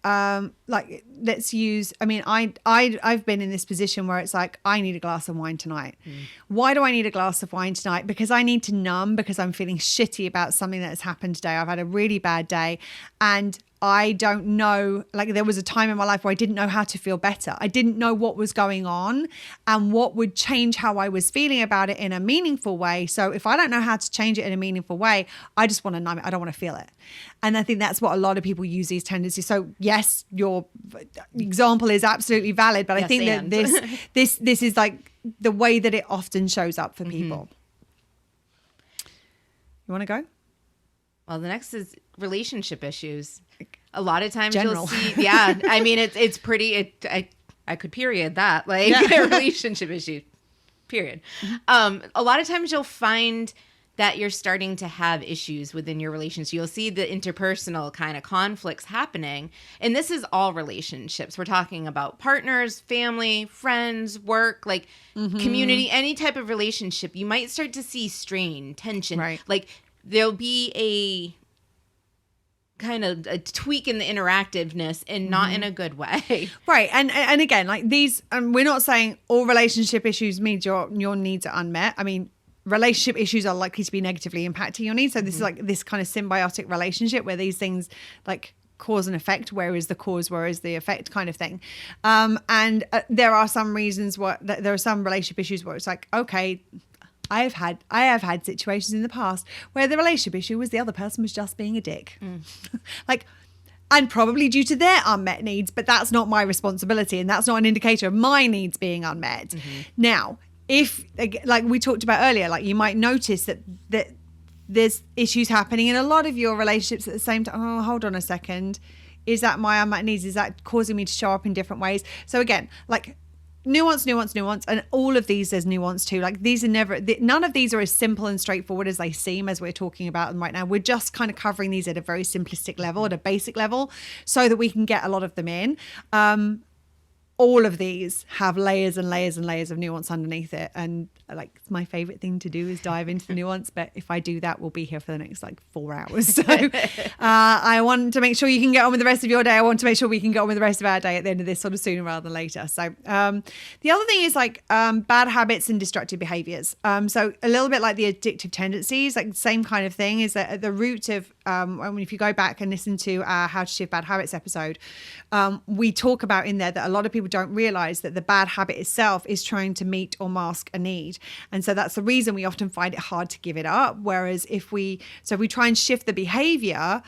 let's use, I mean, I've been in this position where it's like, I need a glass of wine tonight. Why do I need a glass of wine tonight? Because I need to numb, because I'm feeling shitty about something that has happened today. I've had a really bad day, and I don't know, like there was a time in my life where I didn't know how to feel better. I didn't know what was going on and what would change how I was feeling about it in a meaningful way. So if I don't know how to change it in a meaningful way, I just want to numb it. I don't want to feel it. And I think that's what a lot of people use these tendencies. So yes, your example is absolutely valid, but I think that this is like the way that it often shows up for people. You want to go? Well, the next is relationship issues. A lot of times General. You'll see, I mean, it's pretty, I could period that, like relationship issues, period. A lot of times you'll find that you're starting to have issues within your relationship. You'll see the interpersonal kind of conflicts happening. And this is all relationships. We're talking about partners, family, friends, work, like community, any type of relationship. You might start to see strain, tension. Right. Like there'll be a kind of a tweak in the interactiveness, and not in a good way. Right. And again, like these, we're not saying all relationship issues means your needs are unmet. I mean, relationship issues are likely to be negatively impacting your needs. So this is like this kind of symbiotic relationship where these things like cause and effect, where is the cause, where is the effect kind of thing. And there are some reasons there are some relationship issues where it's like, okay, I have had situations in the past where the relationship issue was the other person was just being a dick. Like, and probably due to their unmet needs, but that's not my responsibility, and that's not an indicator of my needs being unmet. Now, if, like we talked about earlier, like you might notice that there's issues happening in a lot of your relationships at the same time. Oh, hold on a second. Is that my unmet needs? Is that causing me to show up in different ways? So again, like, nuance, and all of these there's nuance too. Like these are none of these are as simple and straightforward as they seem as we're talking about them right now. We're just kind of covering these at a very simplistic level, at a basic level, so that we can get a lot of them in. All of these have layers and layers and layers of nuance underneath it. And like my favorite thing to do is dive into the nuance. But if I do that, we'll be here for the next like 4 hours. So I want to make sure you can get on with the rest of your day. I want to make sure we can get on with the rest of our day at the end of this, sort of sooner rather than later. So the other thing is like bad habits and destructive behaviors. So a little bit like the addictive tendencies, like the same kind of thing is that at the root of, if you go back and listen to our How to Shift Bad Habits episode, we talk about in there that a lot of people don't realize that the bad habit itself is trying to meet or mask a need. And so that's the reason we often find it hard to give it up. Whereas if we try and shift the behavior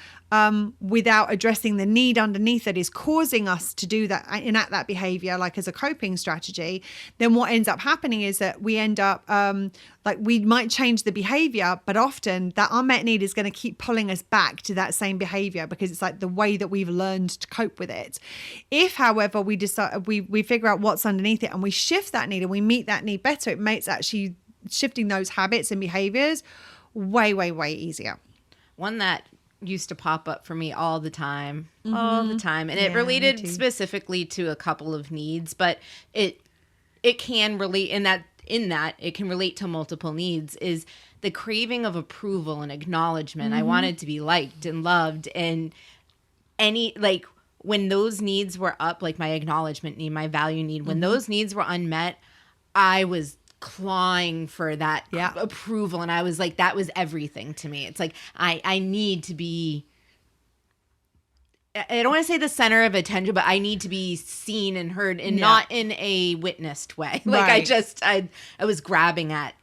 without addressing the need underneath that is causing us to do that, enact that behavior, like as a coping strategy, then what ends up happening is that we end up like we might change the behavior, but often that unmet need is going to keep pulling us back to that same behavior because it's like the way that we've learned to cope with it. If, however, we decide we figure out what's underneath it and we shift that need and we meet that need better, it makes actually shifting those habits and behaviors way, way, way easier. One that used to pop up for me all the time. And it related specifically to a couple of needs, but it can relate in that it can relate to multiple needs, is the craving of approval and acknowledgement. I wanted to be liked and loved, and when those needs were up, like my acknowledgement need, my value need, when those needs were unmet, I was clawing for that approval. And I was like, that was everything to me. It's like, I need to be, I don't want to say the center of attention, but I need to be seen and heard, and not in a witnessed way. Like I was grabbing at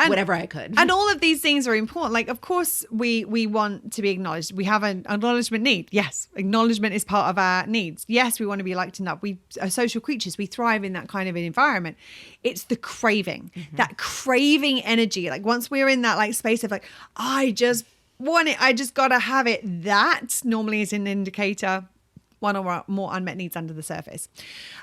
whatever I could. And all of these things are important. Like, of course, we want to be acknowledged. We have an acknowledgement need. Yes, acknowledgement is part of our needs. Yes, we want to be liked and loved. We are social creatures. We thrive in that kind of an environment. It's the craving, that craving energy. Like once we're in that like space of like, I just want it, I just got to have it. That normally is an indicator one or more unmet needs under the surface.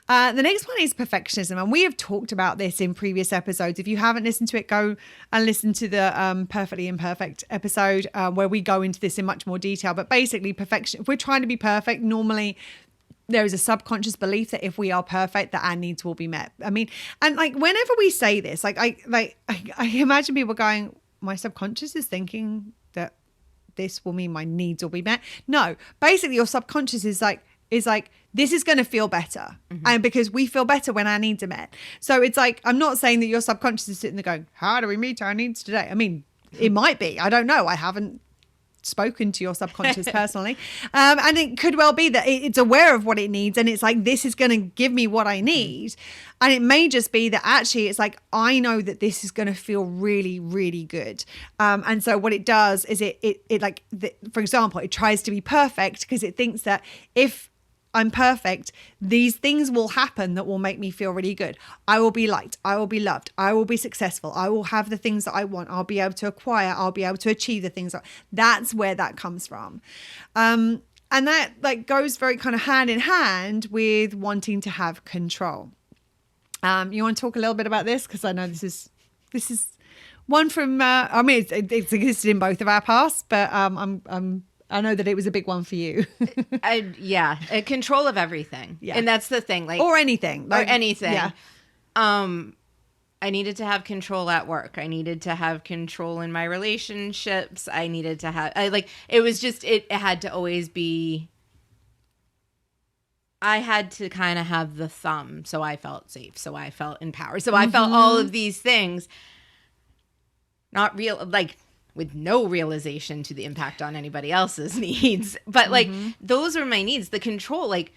The next one is perfectionism. And we have talked about this in previous episodes. If you haven't listened to it, go and listen to the Perfectly Imperfect episode where we go into this in much more detail. But basically, perfection, if we're trying to be perfect, normally there is a subconscious belief that if we are perfect, that our needs will be met. I mean, and like whenever we say this, like I imagine people going, my subconscious is thinking that this will mean my needs will be met. No, basically your subconscious is like, this is going to feel better. And because we feel better when our needs are met. So it's like, I'm not saying that your subconscious is sitting there going, how do we meet our needs today? I mean, it might be, I don't know. I haven't spoken to your subconscious personally. And it could well be that it's aware of what it needs. And it's like, this is going to give me what I need. And it may just be that actually it's like, I know that this is going to feel really, really good. And so what it does is for example, it tries to be perfect because it thinks that if I'm perfect, these things will happen that will make me feel really good. I will be liked. I will be loved. I will be successful. I will have the things that I want. I'll be able to acquire. I'll be able to achieve the things. That's where that comes from. And that like goes very kind of hand in hand with wanting to have control. You want to talk a little bit about this? Because I know this is one from, I mean, it's existed in both of our pasts, but I know that it was a big one for you. Control of everything. Yeah. And that's the thing. Like, or anything. Yeah. I needed to have control at work. I needed to have control in my relationships. I needed to have, it was just, it had to always be, I had to kind of have the thumb. So I felt safe. So I felt empowered. So I felt all of these things, not real, like, with no realization to the impact on anybody else's needs. But like, those are my needs. The control, like,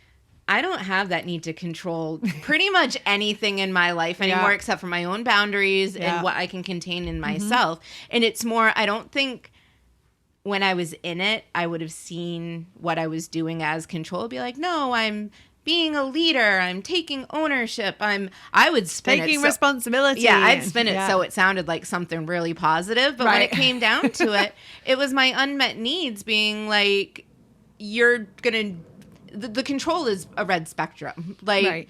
I don't have that need to control pretty much anything in my life anymore, except for my own boundaries and what I can contain in myself. And it's more, I don't think when I was in it, I would have seen what I was doing as control. I'd be like, no, I'm being a leader. I'm taking ownership. I would spin taking it. responsibility. Yeah, I'd spin it so it sounded like something really positive. But when it came down to it, it was my unmet needs being like, you're going to, the control is a red spectrum. Like,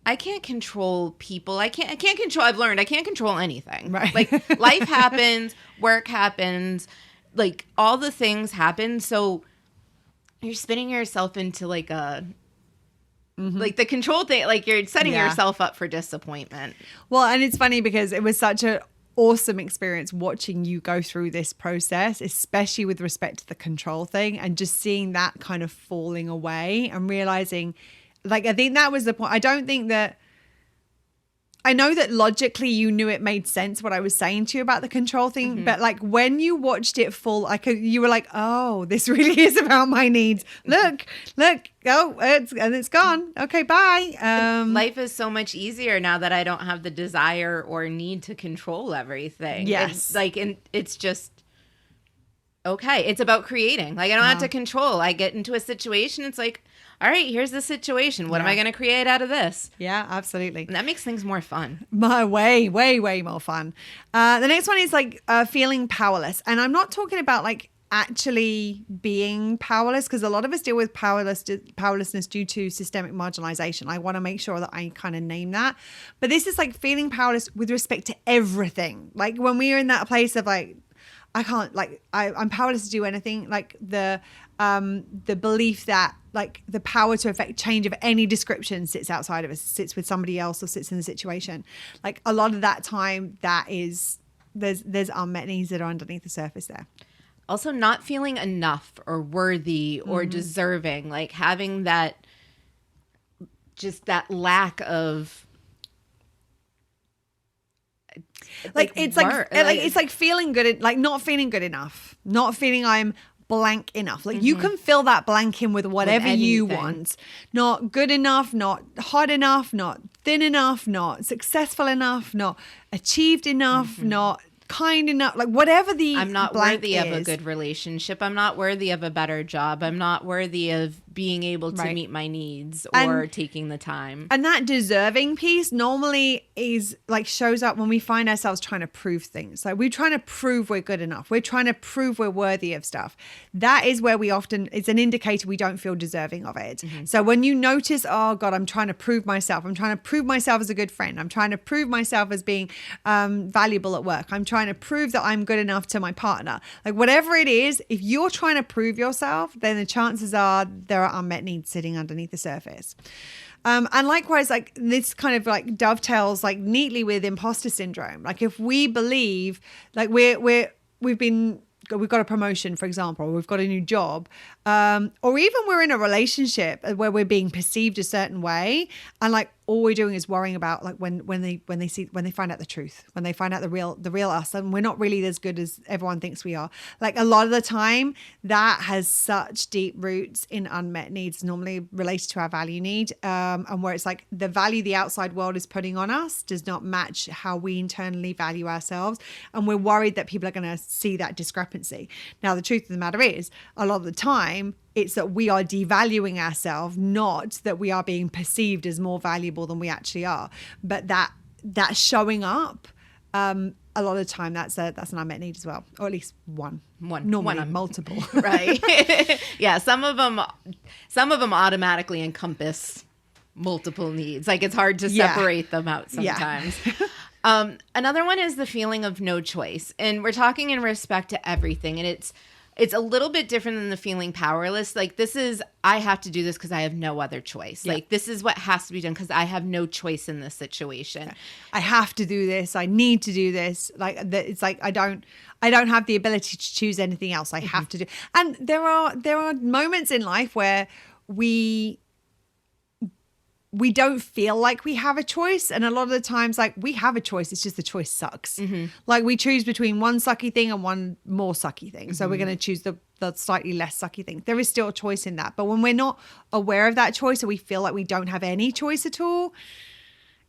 I can't control people. I can't control, I've learned I can't control anything. Right. Like life happens, work happens, like all the things happen. So you're spinning yourself into like a, like the control thing, like you're setting yourself up for disappointment. Well, and it's funny because it was such an awesome experience watching you go through this process, especially with respect to the control thing, and just seeing that kind of falling away and realizing, like, I think that was the point. I know that logically you knew it made sense what I was saying to you about the control thing, but like when you watched it full, you were like, oh, this really is about my needs. Look, oh, it's gone. Okay, bye. Life is so much easier now that I don't have the desire or need to control everything. Yes. And it's just, okay. It's about creating. Like I don't have to control. I get into a situation. It's like, all right, here's the situation. What am I going to create out of this? Yeah, absolutely. And that makes things more fun. Way, way, way more fun. The next one is like feeling powerless. And I'm not talking about like actually being powerless, because a lot of us deal with powerlessness due to systemic marginalization. I want to make sure that I kind of name that. But this is like feeling powerless with respect to everything. Like when we are in that place of like, I can't, like, I'm powerless to do anything. Like the belief that like the power to affect change of any description sits outside of us, sits with somebody else or sits in the situation. Like a lot of that time, there's unmet needs that are underneath the surface there. Also not feeling enough or worthy or deserving, like having that, just that lack of, like it's like feeling good, like not feeling good enough, not feeling I'm blank enough. Like you can fill that blank in with whatever you want. Not good enough, not hot enough, not thin enough, not successful enough, not achieved enough, not kind enough, like whatever the I'm not blank worthy is. of a good relationship. I'm not worthy of a better job. I'm not worthy of being able to meet my needs or taking the time. And that deserving piece normally is like shows up when we find ourselves trying to prove things. Like we're trying to prove we're good enough. We're trying to prove we're worthy of stuff. That is where we often, it's an indicator we don't feel deserving of it. So when you notice, oh God, I'm trying to prove myself. I'm trying to prove myself as a good friend. I'm trying to prove myself as being valuable at work. I'm trying to prove that I'm good enough to my partner. Like whatever it is, if you're trying to prove yourself, then the chances are there are unmet needs sitting underneath the surface. And likewise, like this kind of like dovetails like neatly with imposter syndrome. Like if we believe like we've got a promotion, for example, or we've got a new job, or even we're in a relationship where we're being perceived a certain way, and like all we're doing is worrying about like when they find out the truth, when they find out the real us, and we're not really as good as everyone thinks we are. Like a lot of the time, that has such deep roots in unmet needs, normally related to our value need, and where it's like the value the outside world is putting on us does not match how we internally value ourselves, and we're worried that people are going to see that discrepancy. Now, the truth of the matter is, a lot of the time, it's that we are devaluing ourselves, not that we are being perceived as more valuable than we actually are. But that showing up, a lot of the time, that's an unmet need as well, or at least one. Normally multiple. Right. Yeah. Some of them automatically encompass multiple needs. Like it's hard to separate them out sometimes. Yeah. Another one is the feeling of no choice. And we're talking in respect to everything. And it's a little bit different than the feeling powerless. Like this is, I have to do this because I have no other choice. Yeah. Like this is what has to be done because I have no choice in this situation. I have to do this. I need to do this. Like it's like I don't have the ability to choose anything else. I have to do. And there are moments in life where we don't feel like we have a choice. And a lot of the times, like we have a choice. It's just the choice sucks. Like we choose between one sucky thing and one more sucky thing. So we're going to choose the slightly less sucky thing. There is still a choice in that. But when we're not aware of that choice or we feel like we don't have any choice at all,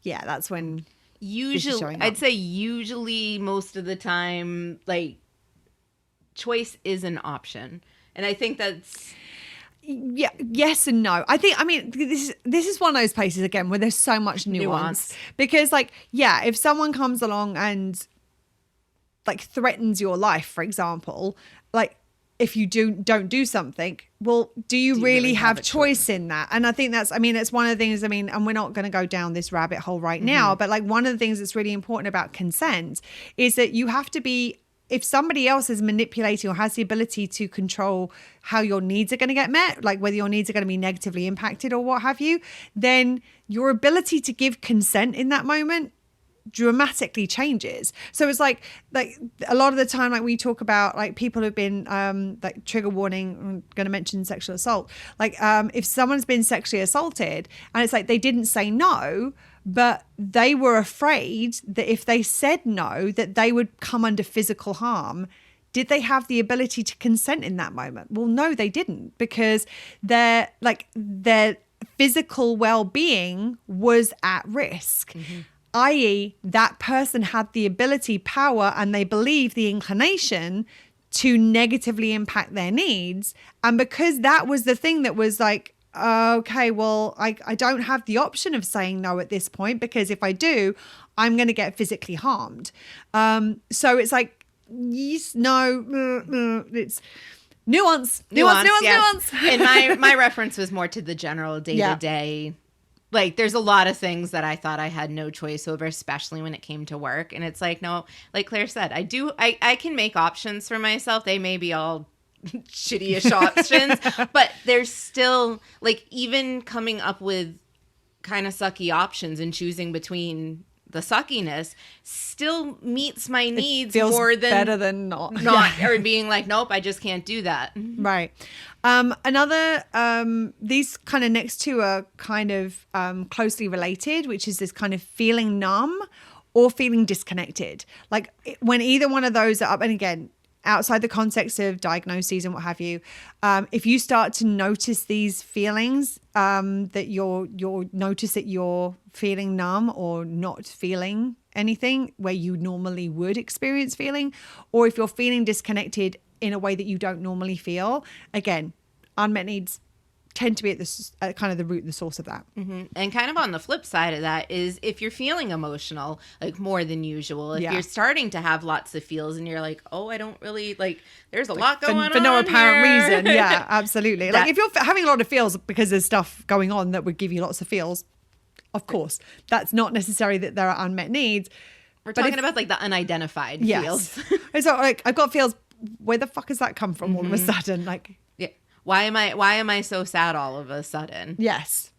yeah, that's when I'd say usually most of the time, like choice is an option. And I think that's... Yeah, yes and no. I mean, this is one of those places again where there's so much nuance. Because like, yeah, if someone comes along and like threatens your life, for example, like if you don't do something, well, do you really have choice in that? And I think it's one of the things, and we're not going to go down this rabbit hole right now, but like one of the things that's really important about consent is that you have to be, if somebody else is manipulating or has the ability to control how your needs are going to get met, like whether your needs are going to be negatively impacted or what have you, then your ability to give consent in that moment dramatically changes. So it's like a lot of the time, like we talk about like people who've been like trigger warning, I'm going to mention sexual assault, like if someone's been sexually assaulted and it's like they didn't say no, but they were afraid that if they said no that they would come under physical harm. Did they have the ability to consent in that moment? Well, no, they didn't, because their physical well-being was at risk. I.e., that person had the ability, power, and they believe the inclination to negatively impact their needs. And because that was the thing that was like, okay, well, I don't have the option of saying no at this point, because if I do, I'm going to get physically harmed. So it's like, yes, no, it's nuance. And my reference was more to the general day-to-day. Like, there's a lot of things that I thought I had no choice over, especially when it came to work. And it's like, no, like Claire said, I can make options for myself. They may be all shitty-ish options, but there's still, like, even coming up with kind of sucky options and choosing between the suckiness still meets my needs more than better than not or being like, nope, I just can't do that. Right. These kind of next two are kind of closely related, which is this kind of feeling numb or feeling disconnected. Like when either one of those are up, and again, outside the context of diagnoses and what have you, if you start to notice these feelings, that you're notice that you're feeling numb or not feeling anything where you normally would experience feeling, or if you're feeling disconnected in a way that you don't normally feel, again, unmet needs tend to be at kind of the root, the source of that. And kind of on the flip side of that is if you're feeling emotional, like more than usual, if you're starting to have lots of feels and you're like, oh, I don't really like, there's a lot going on for no apparent here. reason. Yeah, absolutely. Like if you're having a lot of feels because there's stuff going on that would give you lots of feels, of course, that's not necessarily that there are unmet needs. We're talking about like the unidentified feels. It's like, I've got feels. Where the fuck has that come from all of a sudden? Like, yeah. Why am I so sad all of a sudden? Yes.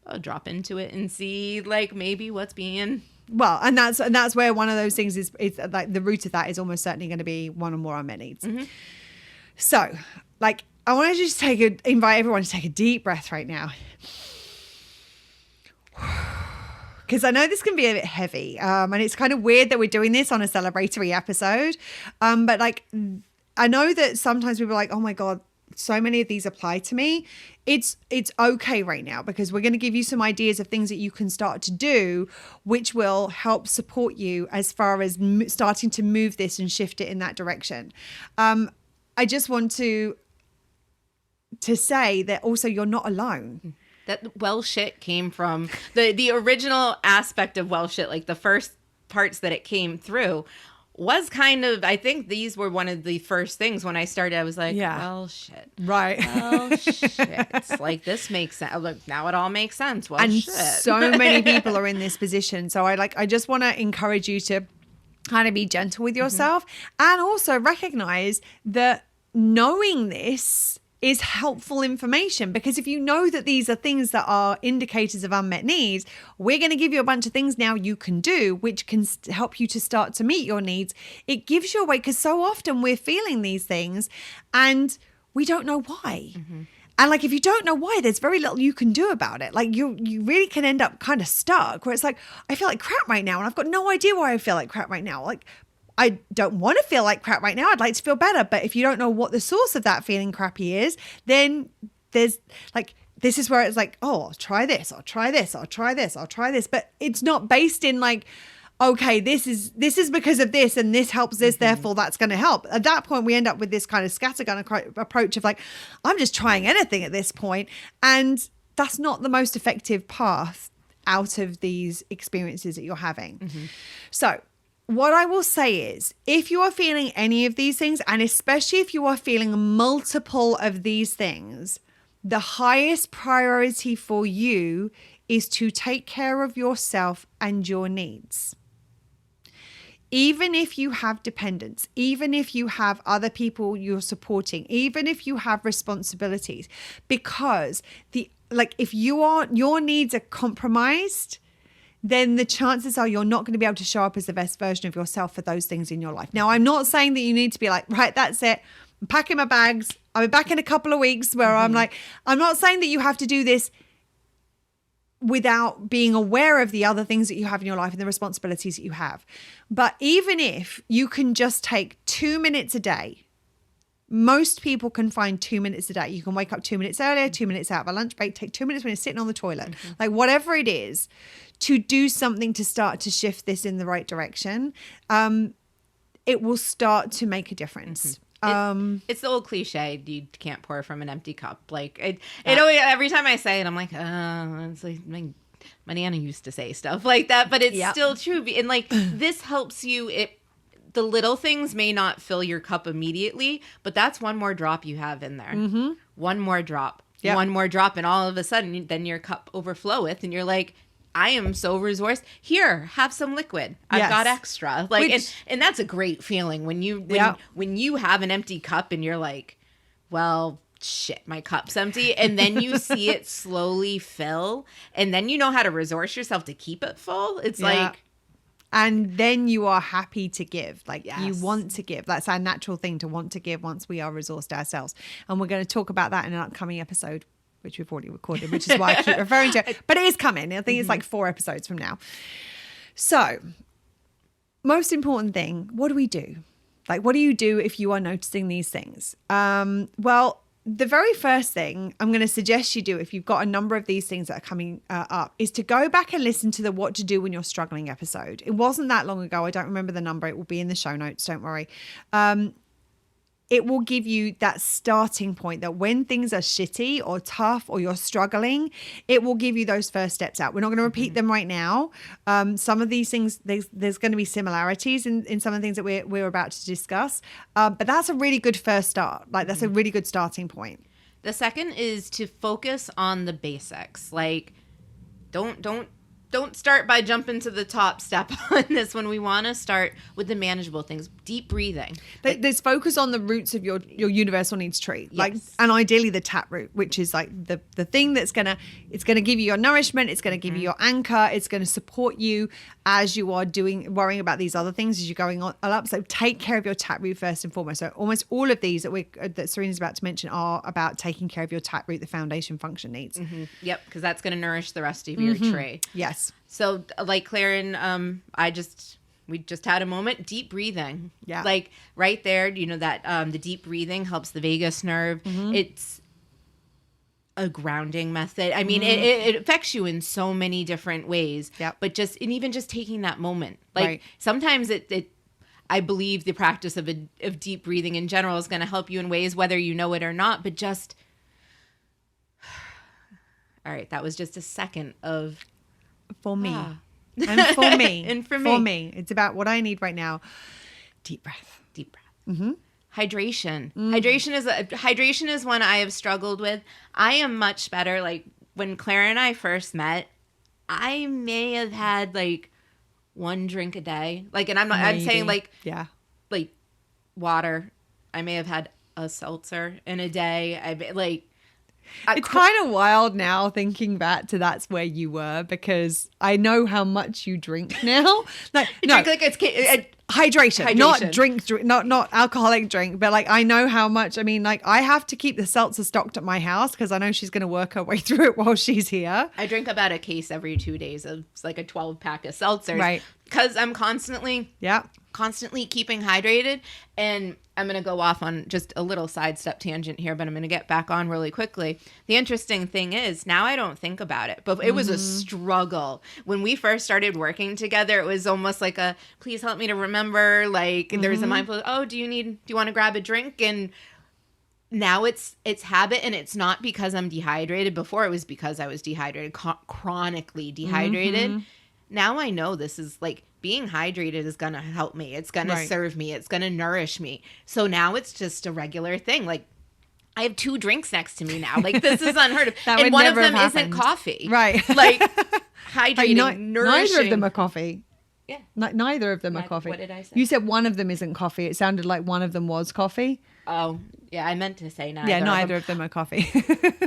I'll drop into it and see like maybe what's being. Well, and that's where one of those things is like the root of that is almost certainly going to be one or more unmet needs. So, like, I want to just invite everyone to take a deep breath right now. Because I know this can be a bit heavy, and it's kind of weird that we're doing this on a celebratory episode. But like, I know that sometimes people are like, oh my God, so many of these apply to me. It's okay right now, because we're going to give you some ideas of things that you can start to do, which will help support you as far as starting to move this and shift it in that direction. I just want to say that also you're not alone. That well shit came from the original aspect of well shit, like the first parts that it came through was kind of, I think these were one of the first things when I started. I was like, well shit. Right. Well shit. It's like, this makes sense. Look, now it all makes sense. Well, and shit. So many people are in this position. So I just want to encourage you to kind of be gentle with yourself and also recognize that knowing this is helpful information, because if you know that these are things that are indicators of unmet needs, we're going to give you a bunch of things now you can do, which can help you to start to meet your needs. It gives you a way, because so often we're feeling these things and we don't know why. And like, if you don't know why, there's very little you can do about it. Like you really can end up kind of stuck where it's like, I feel like crap right now and I've got no idea why I feel like crap right now. Like, I don't want to feel like crap right now. I'd like to feel better. But if you don't know what the source of that feeling crappy is, then there's like, this is where it's like, oh, I'll try this. I'll try this. I'll try this. I'll try this. But it's not based in like, okay, this is because of this and this helps this, therefore that's going to help. At that point, we end up with this kind of scattergun approach of like, I'm just trying anything at this point. And that's not the most effective path out of these experiences that you're having. So what I will say is, if you are feeling any of these things, and especially if you are feeling multiple of these things, the highest priority for you is to take care of yourself and your needs. Even if you have dependents, even if you have other people you're supporting, even if you have responsibilities, because if your needs are compromised, then the chances are you're not going to be able to show up as the best version of yourself for those things in your life. Now, I'm not saying that you need to be like, right, that's it. I'm packing my bags. I'll be back in a couple of weeks, where I'm not saying that you have to do this without being aware of the other things that you have in your life and the responsibilities that you have. But even if you can just take 2 minutes a day, most people can find 2 minutes a day. You can wake up 2 minutes earlier, 2 minutes out of a lunch break, take 2 minutes when you're sitting on the toilet, like whatever it is, to do something to start to shift this in the right direction. It will start to make a difference. It's the old cliche, you can't pour from an empty cup. Like always, every time I say it, I'm like, it's like my Nana used to say stuff like that, but it's still true. And like this helps you. The little things may not fill your cup immediately, but that's one more drop you have in there. One more drop, one more drop, and all of a sudden, then your cup overfloweth, and you're like, I am so resourced. Here, have some liquid. I've got extra. And that's a great feeling when you have an empty cup and you're like, well, shit, my cup's empty. And then you see it slowly fill, and then you know how to resource yourself to keep it full. It's like, and then you are happy to give. You want to give. That's our natural thing, to want to give once we are resourced ourselves. And we're going to talk about that in an upcoming episode, which we've already recorded, which is why I keep referring to it. But it is coming. I think it's like 4 episodes from now. So, most important thing, what do we do? Like, what do you do if you are noticing these things? Well, the very first thing I'm going to suggest you do, if you've got a number of these things that are coming up, is to go back and listen to the What to Do When You're Struggling episode. It wasn't that long ago. I don't remember the number. It will be in the show notes. Don't worry. It will give you that starting point that when things are shitty or tough or you're struggling, it will give you those first steps out. We're not going to repeat them right now. Some of these things, there's going to be similarities in some of the things that we're about to discuss. But that's a really good first start. Like, that's a really good starting point. The second is to focus on the basics. Like, don't start by jumping to the top step on this one. We want to start with the manageable things. Deep breathing. There's focus on the roots of your universal needs tree. And ideally the tap root, which is like the thing that's gonna give you your nourishment. It's gonna give you your anchor. It's gonna support you as you are worrying about these other things as you're going on up. So take care of your tap root first and foremost. So almost all of these that Serena's about to mention are about taking care of your tap root, the foundation function needs. Yep, because that's going to nourish the rest of your tree. Yes. So like Claire and we just had a moment, deep breathing. Yeah. Like right there, that the deep breathing helps the vagus nerve. It's a grounding method. I mean, it affects you in so many different ways. Yep. But even just taking that moment, like sometimes I believe the practice of deep breathing in general is going to help you in ways whether you know it or not. But just, all right, that was just a second of for me. And for me. And for me. It's about what I need right now. Deep breath. Deep breath. Hydration. Hydration is one I have struggled with. I am much better. Like when Claire and I first met, I may have had like 1 drink a day. Like, and I'm saying like water. I may have had a seltzer in a day. It's kind of wild now thinking back to that's where you were, because I know how much you drink now. Hydration, not drink, not alcoholic drink, but like I know how much. I mean, like I have to keep the seltzer stocked at my house because I know she's going to work her way through it while she's here. I drink about a case every 2 days of like a 12-pack of seltzers, right? Because I'm constantly keeping hydrated. And I'm going to go off on just a little sidestep tangent here, but I'm going to get back on really quickly. The interesting thing is now I don't think about it, but it was a struggle. When we first started working together, it was almost like a, please help me to remember, like there was a mindful, do you want to grab a drink? And now it's habit, and it's not because I'm dehydrated. Before it was because I was dehydrated, chronically dehydrated. Now I know this is like being hydrated is going to help me. It's going to Right. serve me. It's going to nourish me. So now it's just a regular thing. Like, I have 2 drinks next to me now. Like, this is unheard of. That And would one of never them have isn't happened. coffee. Right. Like, Like, hydrating, nourishing. neither of them are coffee. Yeah. Neither of them are coffee. What did I say? You said one of them isn't coffee. It sounded like one of them was coffee. Oh, yeah. I meant to say neither. Yeah, neither of them are coffee.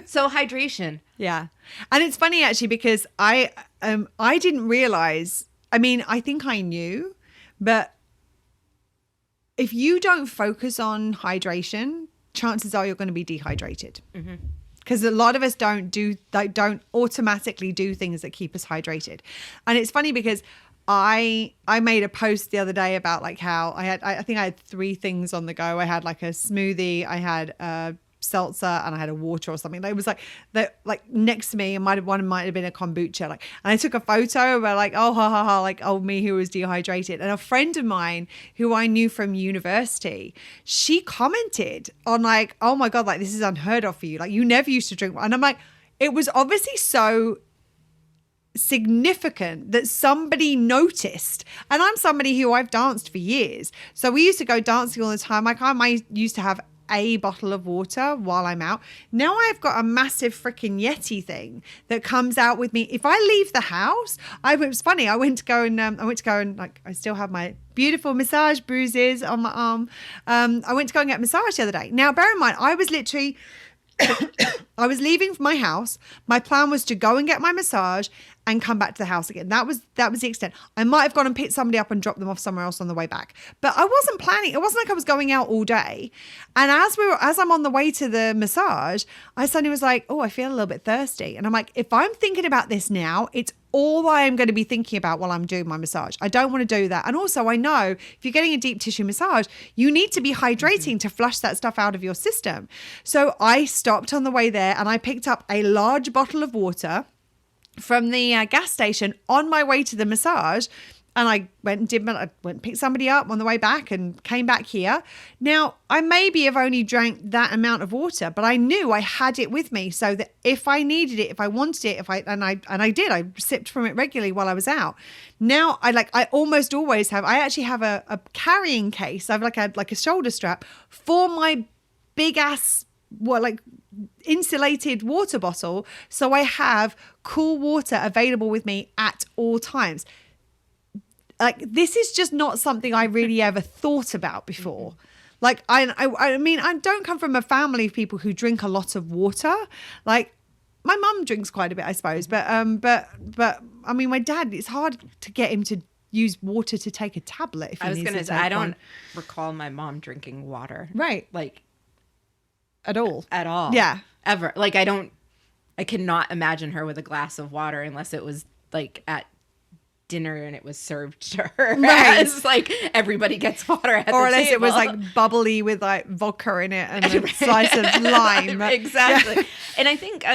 So hydration. Yeah. And it's funny actually because I didn't realize, I mean, I think I knew, but if you don't focus on hydration, chances are you're going to be dehydrated. Because a lot of us don't automatically do things that keep us hydrated. And it's funny because I made a post the other day about like how I think I had 3 things on the go. I had like a smoothie, I had a seltzer, and I had a water or something. It was like that, like next to me, and one might have been a kombucha. Like, and I took a photo where like, oh ha ha ha, like old me who was dehydrated. And a friend of mine who I knew from university, she commented on like, oh my god, like this is unheard of for you. Like you never used to drink. And I'm like, it was obviously so significant that somebody noticed. And I'm somebody who I've danced for years, so we used to go dancing all the time. Like I used to have a bottle of water while I'm out. Now I've got a massive freaking Yeti thing that comes out with me if I leave the house. It was funny. I went to go and like I still have my beautiful massage bruises on my arm. I went to go and get a massage the other day. Now bear in mind, I was literally I was leaving my house. My plan was to go and get my massage and come back to the house again. That was the extent. I might have gone and picked somebody up and dropped them off somewhere else on the way back. But I wasn't planning. It wasn't like I was going out all day. And as I'm on the way to the massage, I suddenly was like, oh, I feel a little bit thirsty. And I'm like, if I'm thinking about this now, it's all I am going to be thinking about while I'm doing my massage. I don't want to do that. And also I know if you're getting a deep tissue massage, you need to be hydrating to flush that stuff out of your system. So I stopped on the way there and I picked up a large bottle of water from the gas station on my way to the massage. And I went and picked somebody up on the way back and came back here. Now, I maybe have only drank that amount of water, but I knew I had it with me so that if I needed it, if I wanted it, I did. I sipped from it regularly while I was out. Now, I almost always have. I actually have a carrying case. I have like a shoulder strap for my big ass insulated water bottle, so I have cool water available with me at all times. Like, this is just not something I really ever thought about before. Like, I mean, I don't come from a family of people who drink a lot of water. Like, my mum drinks quite a bit, I suppose, but I mean, my dad, it's hard to get him to use water to take a tablet if he needs to take one. I was going to say, I don't recall my mom drinking water. Right. Like, at all. Yeah. Ever. Like, I cannot imagine her with a glass of water unless it was like at dinner and it was served to her. Right. As like everybody gets water at or the unless table. it was like bubbly with like vodka in it and a slice of lime. Exactly. Yeah. And I think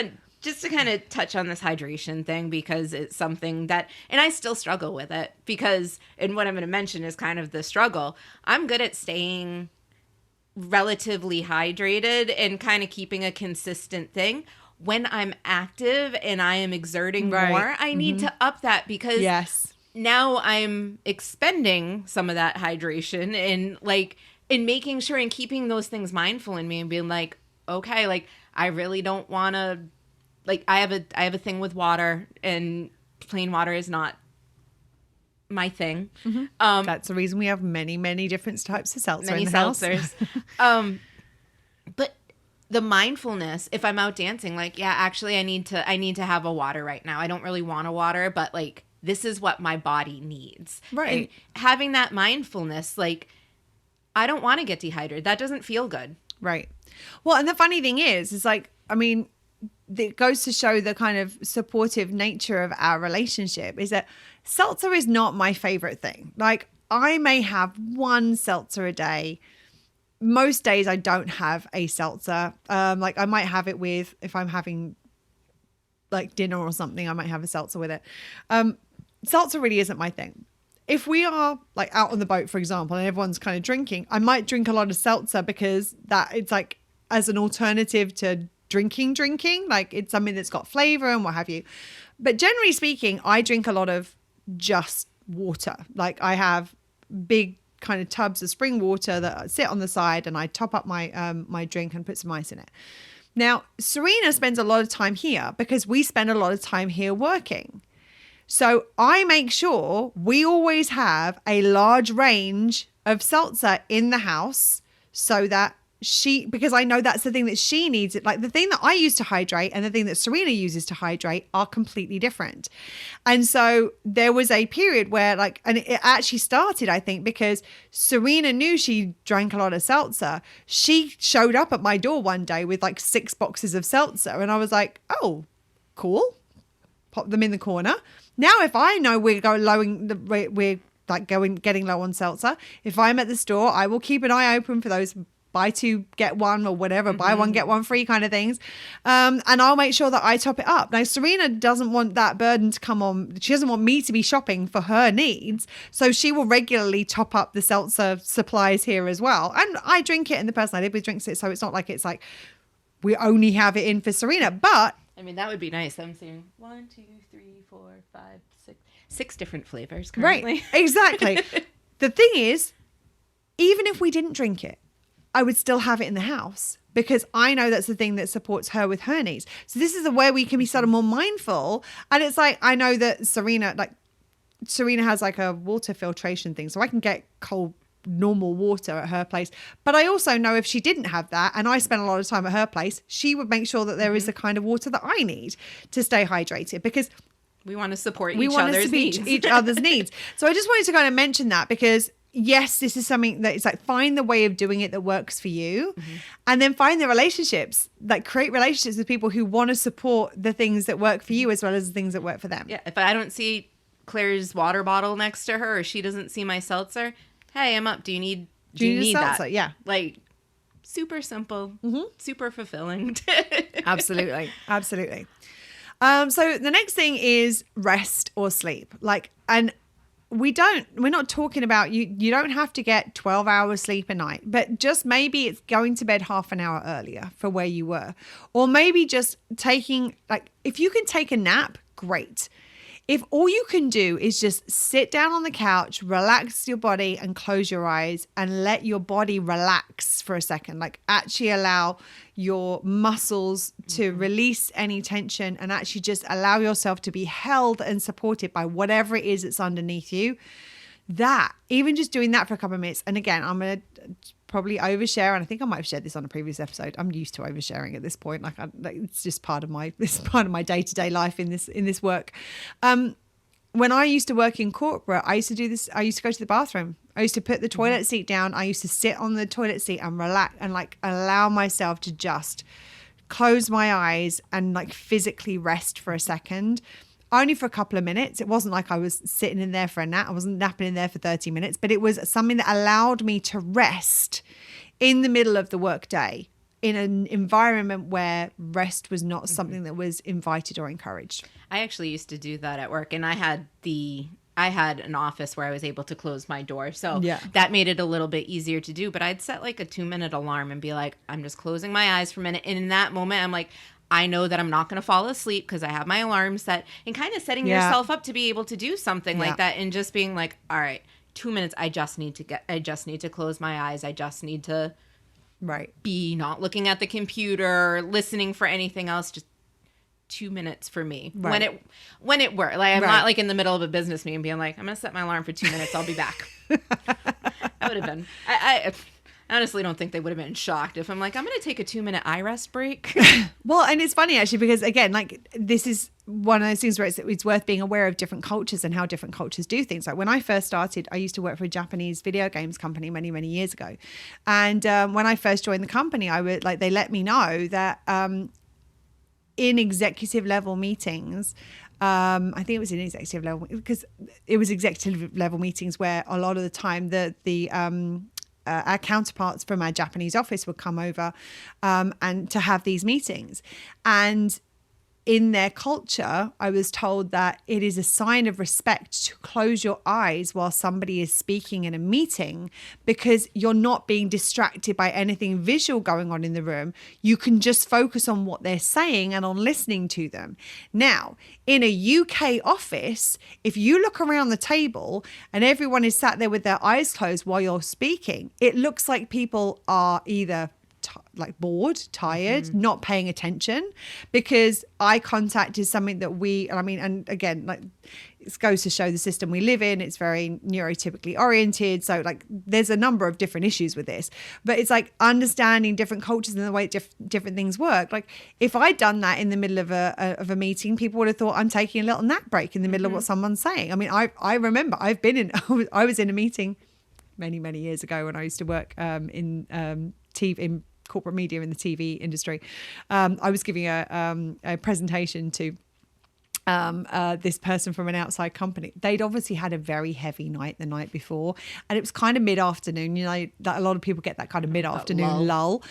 just to kind of touch on this hydration thing, because it's something that, and I still struggle with it because, and what I'm going to mention is kind of the struggle. I'm good at staying relatively hydrated and kind of keeping a consistent thing. When I'm active and I am exerting more, I need to up that because now I'm expending some of that hydration and making sure and keeping those things mindful in me and being like, okay, like I really don't want to, like I have a thing with water and plain water is not my thing. That's the reason we have many, many different types of seltzer in the seltzers. house. But the mindfulness, if I'm out dancing, like, yeah, actually I need to have a water right now. I don't really want a water, but like, this is what my body needs. Right. And having that mindfulness, like, I don't want to get dehydrated. That doesn't feel good. Right. Well, and the funny thing is like, I mean, it goes to show the kind of supportive nature of our relationship is that seltzer is not my favorite thing. Like, I may have one seltzer a day. Most days I don't have a seltzer. Like I might have it with, if I'm having like dinner or something, I might have a seltzer with it. Seltzer really isn't my thing. If we are like out on the boat, for example, and everyone's kind of drinking, I might drink a lot of seltzer because that it's like as an alternative to drinking, like it's something that's got flavor and what have you. But generally speaking, I drink a lot of just water. Like I have big kind of tubs of spring water that sit on the side, and I top up my my drink and put some ice in it. Now, Serena spends a lot of time here because we spend a lot of time here working. So I make sure we always have a large range of seltzer in the house so that because I know that's the thing that she needs. It like the thing that I use to hydrate and the thing that Serena uses to hydrate are completely different. And so there was a period where and it actually started, I think, because Serena knew she drank a lot of seltzer. She showed up at my door one day with 6 boxes of seltzer. And I was like, oh, cool. Pop them in the corner. Now, if I know we're getting low on seltzer, if I'm at the store, I will keep an eye open for those buy 2 get 1 or whatever, buy 1 get 1 free kind of things, and I'll make sure that I top it up. Now, Serena doesn't want that burden to come on. She doesn't want me to be shopping for her needs, so she will regularly top up the seltzer supplies here as well. And I drink it, and the person I live with drinks it, so it's not like it's like we only have it in for Serena. But I mean, that would be nice. I'm seeing 1, 2, 3, 4, 5, 6 different flavors currently. Right, exactly. The thing is, even if we didn't drink it, I would still have it in the house because I know that's the thing that supports her with her needs. So this is where we can be sort of more mindful. And it's like, I know that Serena has a water filtration thing, so I can get cold, normal water at her place. But I also know if she didn't have that and I spent a lot of time at her place, she would make sure that there is the kind of water that I need to stay hydrated, because we want to support each other's needs. each other's needs. So I just wanted to kind of mention that because yes, this is something that it's like, find the way of doing it that works for you, and then find the relationships, create relationships with people who want to support the things that work for you as well as the things that work for them. Yeah. If I don't see Claire's water bottle next to her, or she doesn't see my seltzer, hey, I'm up. Do you need seltzer? that? Yeah. Super simple, super fulfilling. Absolutely. Absolutely. So the next thing is rest or sleep. And we're not talking about you don't have to get 12 hours sleep a night, but just maybe it's going to bed half an hour earlier for where you were, or maybe just taking, if you can take a nap, great. If all you can do is just sit down on the couch, relax your body and close your eyes and let your body relax for a second, actually allow your muscles to release any tension and actually just allow yourself to be held and supported by whatever it is that's underneath you. That, even just doing that for a couple of minutes. And again, I'm going to probably overshare, and I think I might have shared this on a previous episode. I'm used to oversharing at this point. It's just part of my day-to-day life in this work. When I used to work in corporate, I used to do this. I used to go to the bathroom. I used to put the toilet seat down. I used to sit on the toilet seat and relax and allow myself to just close my eyes and physically rest for a second. Only for a couple of minutes. It wasn't like I was sitting in there for a nap. I wasn't napping in there for 30 minutes, but it was something that allowed me to rest in the middle of the workday in an environment where rest was not something that was invited or encouraged. I actually used to do that at work, and I had an office where I was able to close my door. So that made it a little bit easier to do, but I'd set a 2-minute alarm and be like, I'm just closing my eyes for a minute. And in that moment, I'm like, I know that I'm not going to fall asleep because I have my alarm set, and kind of setting yourself up to be able to do something like that, and just being like, all right, 2 minutes. I just need to close my eyes. I just need to be not looking at the computer, listening for anything else. Just 2 minutes for me. When it works. I'm not in the middle of a business meeting being like, I'm going to set my alarm for 2 minutes. I'll be back. That would have been, I honestly don't think they would have been shocked if I'm like, I'm going to take a 2-minute eye rest break. Well, and it's funny actually, because again, this is one of those things where it's worth being aware of different cultures and how different cultures do things. When I first started, I used to work for a Japanese video games company many, many years ago. And when I first joined the company, they let me know that in executive level meetings, I think it was in executive level, because it was executive level meetings where a lot of the time our counterparts from our Japanese office would come over and to have these meetings. And in their culture, I was told that it is a sign of respect to close your eyes while somebody is speaking in a meeting, because you're not being distracted by anything visual going on in the room. You can just focus on what they're saying and on listening to them. Now, in a UK office, if you look around the table and everyone is sat there with their eyes closed while you're speaking, it looks like people are either like bored, tired, not paying attention, because eye contact is something that and again, like, it goes to show the system we live in, it's very neurotypically oriented. So like there's a number of different issues with this, but it's like understanding different cultures and the way different things work. Like if I'd done that in the middle of a meeting, people would have thought I'm taking a little nap break in the middle of what someone's saying. I mean, I remember I was in a meeting many years ago when I used to work in TV, in corporate media in the TV industry. I was giving a presentation to this person from an outside company. They'd obviously had a very heavy night the night before, and it was kind of mid-afternoon. You know, that a lot of people get that kind of mid-afternoon lull.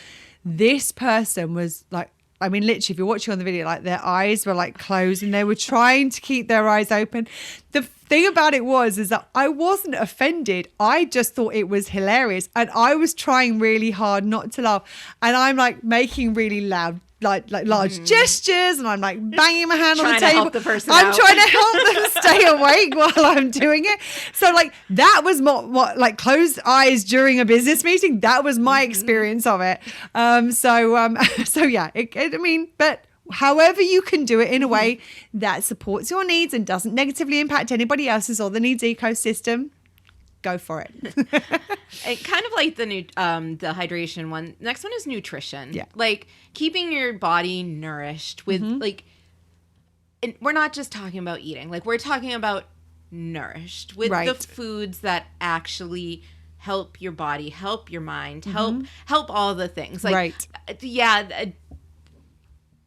This person was like, I mean, literally, if you're watching on the video, like their eyes were like closed and they were trying to keep their eyes open. The thing about it is that I wasn't offended. I just thought it was hilarious. And I was trying really hard not to laugh. And I'm like making really loud, like large gestures, and I'm like banging my hand on the table. Help the person I'm out. trying to help them stay awake while I'm doing it. So like that was what like closed eyes during a business meeting. That was my experience of it. So yeah, but however you can do it in a way that supports your needs and doesn't negatively impact anybody else's or the needs ecosystem, go for it. It kind of like the hydration one. Next one is nutrition. Yeah. Like keeping your body nourished with like, and we're not just talking about eating. Like we're talking about nourished with the foods that actually help your body, help your mind, help all the things. Like,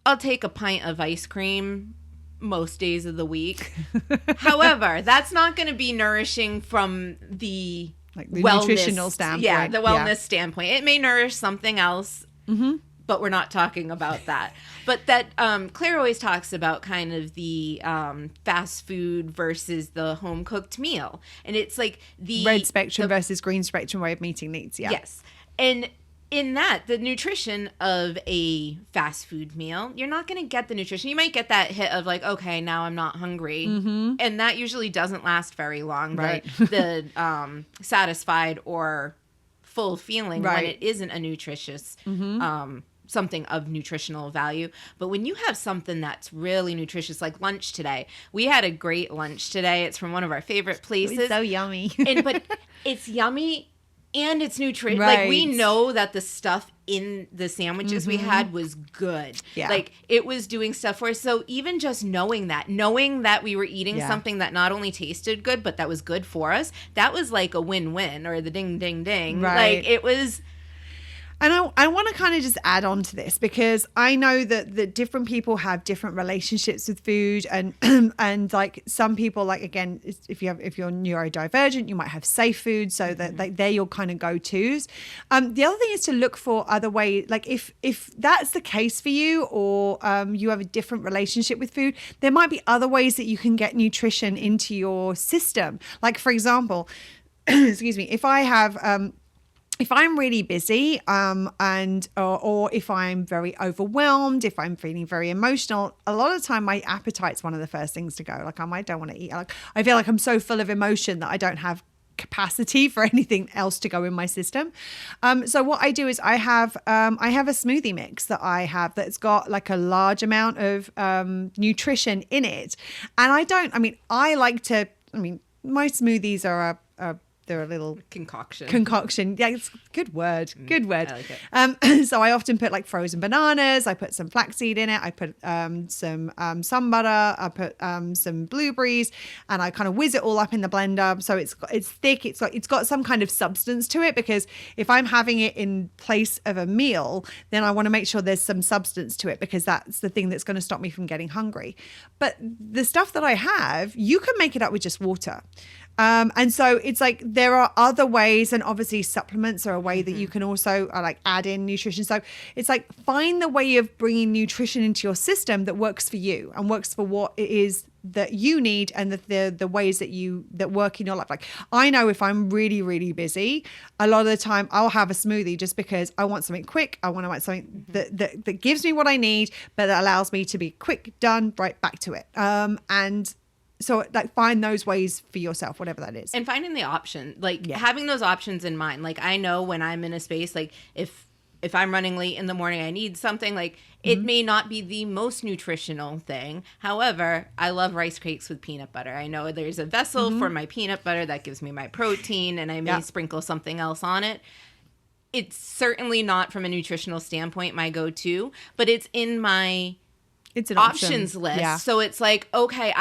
I'll take a pint of ice cream most days of the week. However, that's not going to be nourishing from the wellness, nutritional standpoint. Yeah, the wellness standpoint. It may nourish something else, but we're not talking about that. But that Claire always talks about kind of the fast food versus the home cooked meal, and it's like the red spectrum versus green spectrum way of meeting needs. Yeah. Yes, and in that, the nutrition of a fast food meal, you're not going to get the nutrition. You might get that hit of like, okay, now I'm not hungry. And that usually doesn't last very long. Right. The satisfied or full feeling when it isn't a nutritious, something of nutritional value. But when you have something that's really nutritious, like lunch today, we had a great lunch today. It's from one of our favorite places. It was so yummy. But it's yummy. And it's nutritious. Like, we know that the stuff in the sandwiches we had was good. Yeah. Like, it was doing stuff for us. So even just knowing that we were eating something that not only tasted good, but that was good for us, that was like a win-win, or the ding, ding, ding. Right. Like, it was... And I want to kind of just add on to this, because I know that different people have different relationships with food, and and like some people, like, again, if you're neurodivergent, you might have safe food, so that like they're your kind of go-tos. The other thing is to look for other ways, like if that's the case for you, or you have a different relationship with food, there might be other ways that you can get nutrition into your system. Like, for example, excuse me, if I'm really busy, or if I'm very overwhelmed, if I'm feeling very emotional, a lot of the time my appetite's one of the first things to go. Like, I don't want to eat. Like, I feel like I'm so full of emotion that I don't have capacity for anything else to go in my system. So what I do is I have a smoothie mix that I have that's got like a large amount of nutrition in it, and my smoothies are they're a little concoction. Yeah, it's good word. I like it. So I often put like frozen bananas. I put some flaxseed in it. I put some butter. I put some blueberries, and I kind of whiz it all up in the blender. So it's thick. It's got some kind of substance to it, because if I'm having it in place of a meal, then I want to make sure there's some substance to it, because that's the thing that's going to stop me from getting hungry. But the stuff that I have, you can make it up with just water. And so it's like there are other ways, and obviously supplements are a way that you can also like add in nutrition. So it's like find the way of bringing nutrition into your system that works for you and works for what it is that you need, and the ways that work in your life. Like I know if I'm really, really busy, a lot of the time I'll have a smoothie just because I want something quick. I want to want something that gives me what I need, but that allows me to be quick, done, right back to it. And so like find those ways for yourself, whatever that is. And finding the option, like having those options in mind. Like I know when I'm in a space, like if I'm running late in the morning, I need something, like it may not be the most nutritional thing. However, I love rice cakes with peanut butter. I know there's a vessel for my peanut butter that gives me my protein, and I may sprinkle something else on it. It's certainly not from a nutritional standpoint my go-to, but it's in my it's an options option. list. Yeah. So it's like, okay,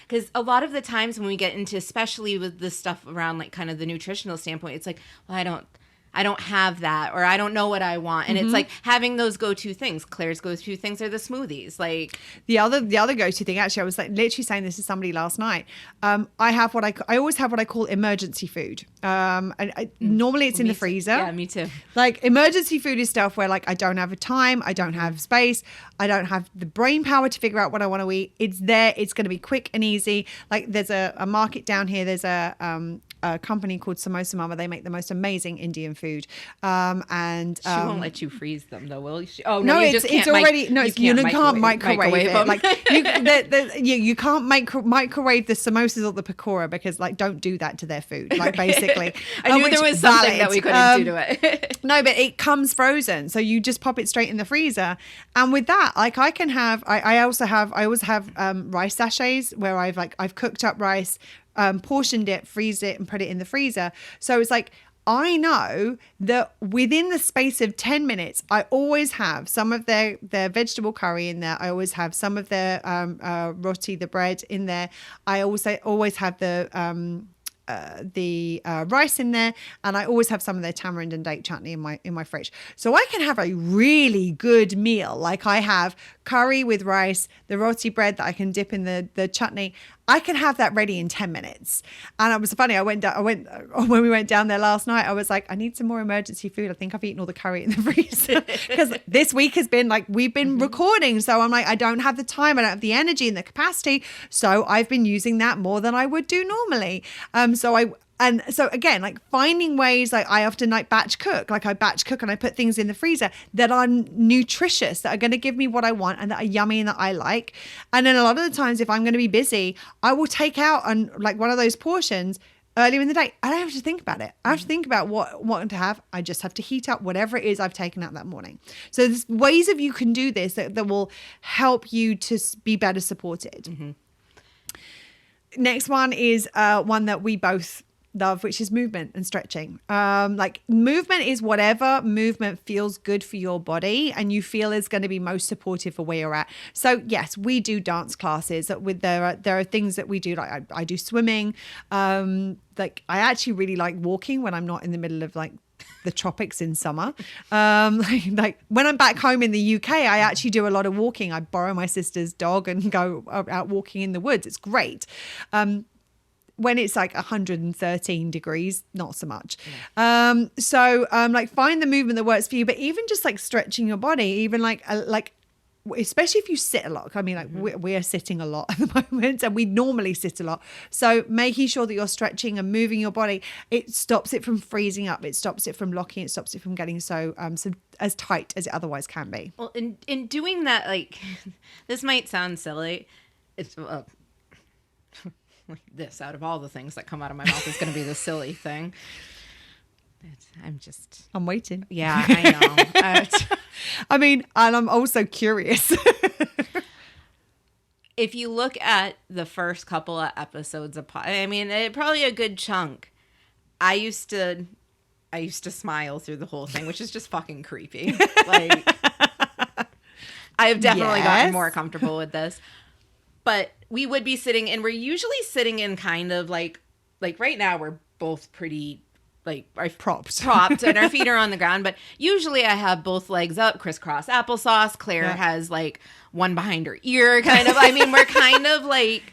because a lot of the times when we get into, especially with this stuff around like kind of the nutritional standpoint, it's like, well, I don't have that, or I don't know what I want. And it's like having those go-to things. Claire's go-to things are the smoothies. Like the other go-to thing, actually, I was like literally saying this to somebody last night. I always have what I call emergency food. Normally it's in the freezer. Yeah, me too. Like emergency food is stuff where like I don't have time, I don't have space, I don't have the brain power to figure out what I want to eat. It's there. It's going to be quick and easy. Like there's a market down here. There's a company called Samosa Mama. They make the most amazing Indian food. And she won't let you freeze them though, will she? Oh no, you it's just can't already you can't can't microwave it. them. Like you can't microwave the samosas or the pakora, because like don't do that to their food. Like basically, I knew there was something that we couldn't do to it. No, but it comes frozen, so you just pop it straight in the freezer. And with that, like I can have, I always have rice sachets where I've cooked up rice, portioned it, freezed it, and put it in the freezer. So it's like I know that within the space of 10 minutes, I always have some of their vegetable curry in there. I always have some of their roti, the bread, in there. I also always have the rice in there, and I always have some of their tamarind and date chutney in my fridge. So I can have a really good meal. Like I have curry with rice, the roti bread that I can dip in the chutney. I can have that ready in 10 minutes. And it was funny. When we went down there last night, I was like, I need some more emergency food. I think I've eaten all the curry in the freezer, because this week has been like, we've been recording. So I'm like, I don't have the time. I don't have the energy and the capacity. So I've been using that more than I would do normally. And so again, like finding ways, like I often like batch cook, and I put things in the freezer that are nutritious, that are going to give me what I want and that are yummy and that I like. And then a lot of the times, if I'm going to be busy, I will take out and like one of those portions earlier in the day. I don't have to think about it. I have to think about what to have. I just have to heat up whatever it is I've taken out that morning. So there's ways of you can do this that will help you to be better supported. Mm-hmm. Next one is one that we both love, which is movement and stretching. Like movement is whatever movement feels good for your body and you feel is going to be most supportive for where you're at. So yes, we do dance classes. There are things that we do, like I do swimming. Like I actually really like walking when I'm not in the middle of like the tropics in summer. Like when I'm back home in the UK, I actually do a lot of walking. I borrow my sister's dog and go out walking in the woods. It's great. When it's like 113 degrees, not so much. Yeah. Like find the movement that works for you, but even just like stretching your body, even like especially if you sit a lot. I mean, like we are sitting a lot at the moment, and we normally sit a lot. So making sure that you're stretching and moving your body, it stops it from freezing up. It stops it from locking. It stops it from getting so as tight as it otherwise can be. Well, in doing that, like this might sound silly. It's like this, out of all the things that come out of my mouth, is going to be the silly thing. I'm waiting. Yeah, I know. I mean, and I'm also curious. If you look at the first couple of episodes of probably a good chunk, I used to smile through the whole thing, which is just fucking creepy. Like, I have definitely gotten more comfortable with this. But we would be sitting, and we're usually sitting in kind of like right now we're both pretty like propped and our feet are on the ground. But usually I have both legs up, crisscross applesauce. Claire has like one behind her ear, kind of. I mean, we're kind of like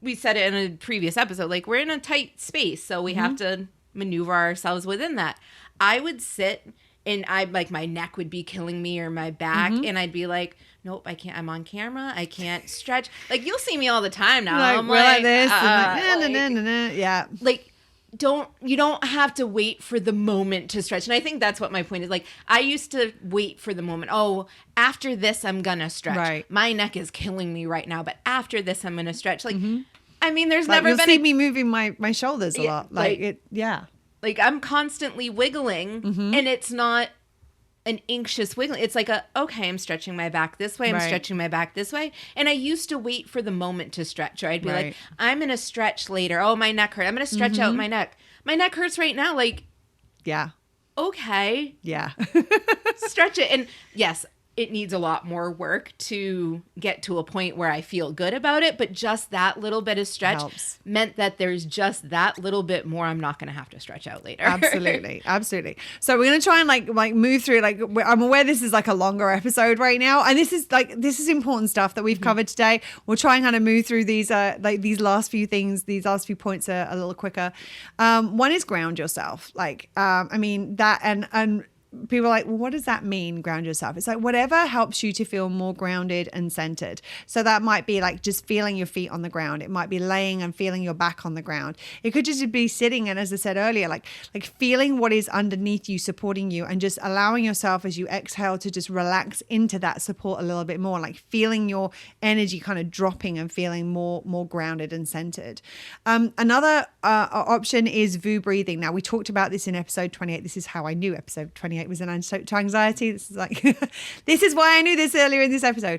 we said it in a previous episode, like we're in a tight space, so we have to maneuver ourselves within that. I would sit and my neck would be killing me or my back, and I'd be like, nope, I can't. I'm on camera. I can't stretch. Like you'll see me all the time now. Like, I'm we're like this. And yeah. Like you don't have to wait for the moment to stretch. And I think that's what my point is. Like I used to wait for the moment. Oh, after this I'm gonna stretch. Right. My neck is killing me right now, but after this I'm gonna stretch. Like I mean, there's Like, never you'll been see me moving my shoulders a lot. Like I'm constantly wiggling, and it's not an anxious wiggling. It's like okay, I'm stretching my back this way. I'm stretching my back this way. And I used to wait for the moment to stretch. Or I'd be like, I'm going to stretch later. Oh, my neck hurts. I'm going to stretch out my neck. My neck hurts right now. Like, yeah. Okay. Yeah. Stretch it. And yes, it needs a lot more work to get to a point where I feel good about it. But just that little bit of stretch meant that there's just that little bit more I'm not going to have to stretch out later. Absolutely. So we're going to try and like move through, like I'm aware this is like a longer episode right now. And this is important stuff that we've covered today. We'll try and kind of move through these last few things, these last few points a little quicker. One is ground yourself. Like, I mean that and people are like, well, what does that mean, ground yourself? It's like whatever helps you to feel more grounded and centered. So that might be like just feeling your feet on the ground. It might be laying and feeling your back on the ground. It could just be sitting and, as I said earlier, like feeling what is underneath you, supporting you, and just allowing yourself as you exhale to just relax into that support a little bit more, like feeling your energy kind of dropping and feeling more grounded and centered. Another option is VU breathing. Now, we talked about this in episode 28. This is how I knew episode 28 was an antidote to anxiety. This is like, this is why I knew this earlier in this episode.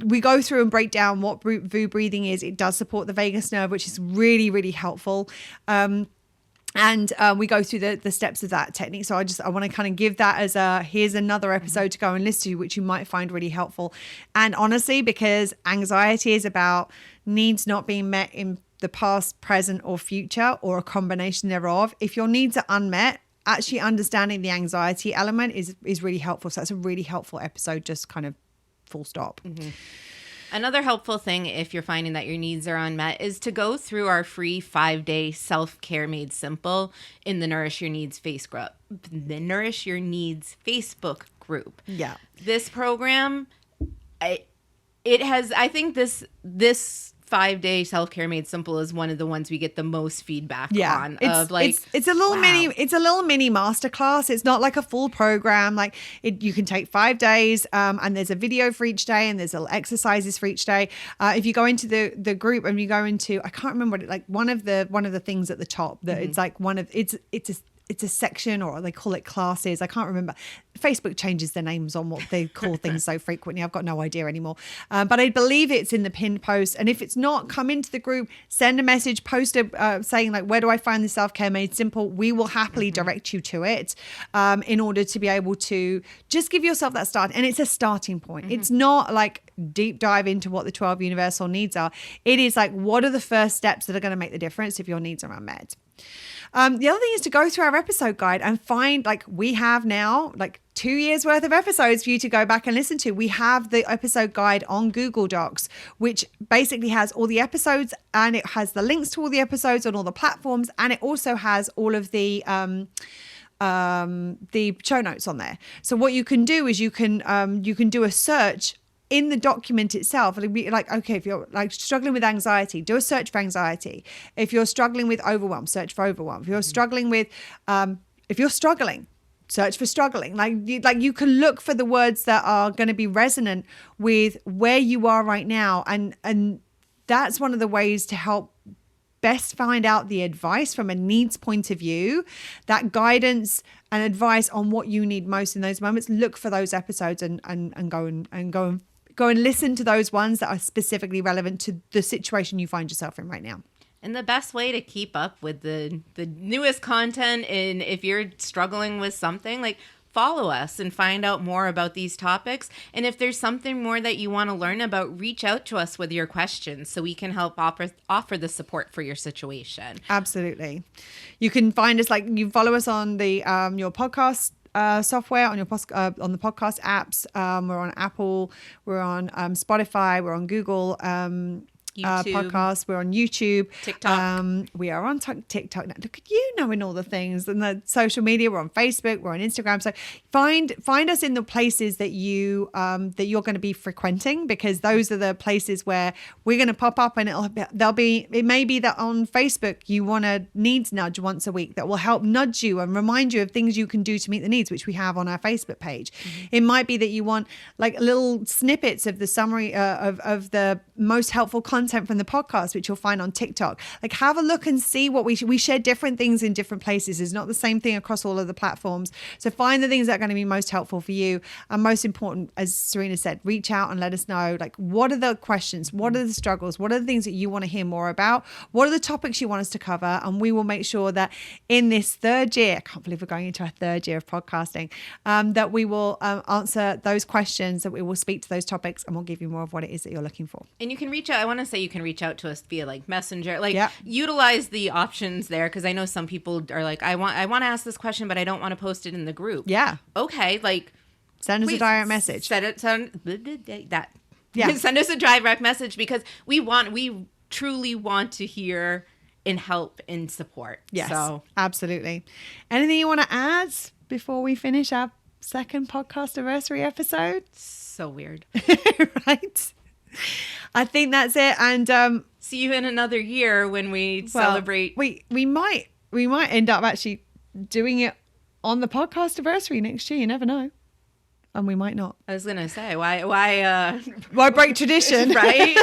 We go through and break down what VU breathing is. It does support the vagus nerve, which is really, really helpful. And we go through the steps of that technique. So I want to kind of give that as here's another episode to go and listen to, which you might find really helpful. And honestly, because anxiety is about needs not being met in the past, present, or future, or a combination thereof. If your needs are unmet, actually understanding the anxiety element is really helpful. So that's a really helpful episode, just kind of full stop. Another helpful thing, if you're finding that your needs are unmet, is to go through our free 5-day self-care made simple in the Nourish Your Needs Facebook group. Yeah. This program, I think this 5-day self-care made simple is one of the ones we get the most feedback on. It's a little mini masterclass. It's not like a full program. Like you can take 5 days, and there's a video for each day, and there's little exercises for each day. If you go into the group and you go into, I can't remember what it, like one of the things at the top that it's like it's a section, or they call it classes. I can't remember. Facebook changes their names on what they call things so frequently. I've got no idea anymore. But I believe it's in the pinned post. And if it's not, come into the group, send a message, post saying like, where do I find the self-care made simple? We will happily direct you to it in order to be able to just give yourself that start. And it's a starting point. It's not like deep dive into what the 12 universal needs are. It is like, what are the first steps that are going to make the difference if your needs are unmet? The other thing is to go through our episode guide and find, like, we have now like 2 years worth of episodes for you to go back and listen to. We have the episode guide on Google Docs, which basically has all the episodes, and it has the links to all the episodes on all the platforms, and it also has all of the show notes on there. So what you can do is you can do a search in the document itself. It'll be like, okay, if you're like struggling with anxiety, do a search for anxiety. If you're struggling with overwhelm, search for overwhelm. If you're struggling with, search for struggling. Like you can look for the words that are going to be resonant with where you are right now. And that's one of the ways to help best find out the advice from a needs point of view, that guidance and advice on what you need most in those moments. Look for those episodes and go and listen to those ones that are specifically relevant to the situation you find yourself in right now. And the best way to keep up with the newest content, and if you're struggling with something, like, follow us and find out more about these topics. And if there's something more that you want to learn about, reach out to us with your questions so we can help offer the support for your situation. Absolutely. You can find us, like, you follow us on the your podcast software, on your on the podcast apps. We're on Apple, we're on Spotify, we're on Google. YouTube. podcast. We're on YouTube. TikTok. We are on TikTok now. Look at you knowing all the things and the social media. We're on Facebook. We're on Instagram. So find us in the places that you're going to be frequenting, because those are the places where we're going to pop up, and it may be that on Facebook you want a needs nudge once a week that will help nudge you and remind you of things you can do to meet the needs, which we have on our Facebook page. It might be that you want like little snippets of the summary of the most helpful content from the podcast, which you'll find on TikTok. Like, have a look and see what we share different things in different places. It's not the same thing across all of the platforms. So find the things that are going to be most helpful for you. And most important, as Serena said, reach out and let us know, like, what are the questions? What are the struggles? What are the things that you want to hear more about? What are the topics you want us to cover? And we will make sure that in this third year, I can't believe we're going into our third year of podcasting, that we will answer those questions, that we will speak to those topics, and we'll give you more of what it is that you're looking for. And you can reach out. I want to say you can reach out to us via like Messenger, like Yep. utilize the options there. Cause I know some people are like, I want to ask this question, but I don't want to post it in the group. Yeah. Okay. Like Send us a direct message. Send Yeah. Send us a direct message, because we truly want to hear and help and support. Yes, So absolutely. Anything you want to add before we finish our second Podcastiversary episode? so weird. Right. I think that's it. And See you in another year when we celebrate. We might end up actually doing it on the Podcastiversary next year. You never know. And we might not. I was gonna say why break tradition? right?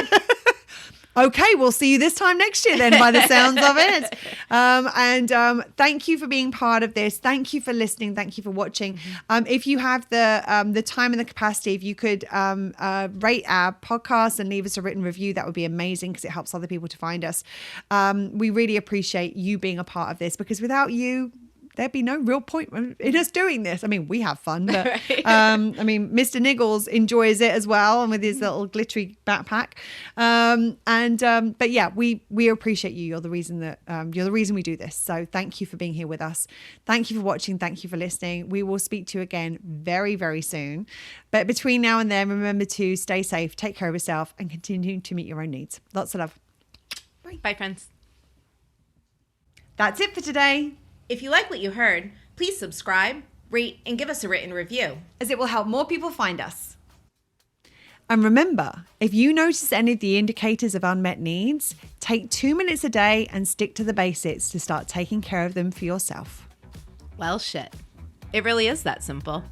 Okay, we'll see you this time next year then, by the sounds of it. And thank you for being part of this. Thank you for listening. Thank you for watching. If you have the time and the capacity, if you could rate our podcast and leave us a written review, that would be amazing, because it helps other people to find us. We really appreciate you being a part of this, because without you, there'd be no real point in us doing this. I mean, we have fun, but Right. I mean, Mr. Niggles enjoys it as well, and with his little glittery backpack. But yeah, we appreciate you. You're the reason we do this. So thank you for being here with us. Thank you for watching. Thank you for listening. We will speak to you again very, very soon. But between now and then, remember to stay safe, take care of yourself, and continue to meet your own needs. Lots of love. Bye, friends. That's it for today. If you like what you heard, please subscribe, rate, and give us a written review, as it will help more people find us. And remember, if you notice any of the indicators of unmet needs, take 2 minutes a day and stick to the basics to start taking care of them for yourself. Well, shit. It really is that simple.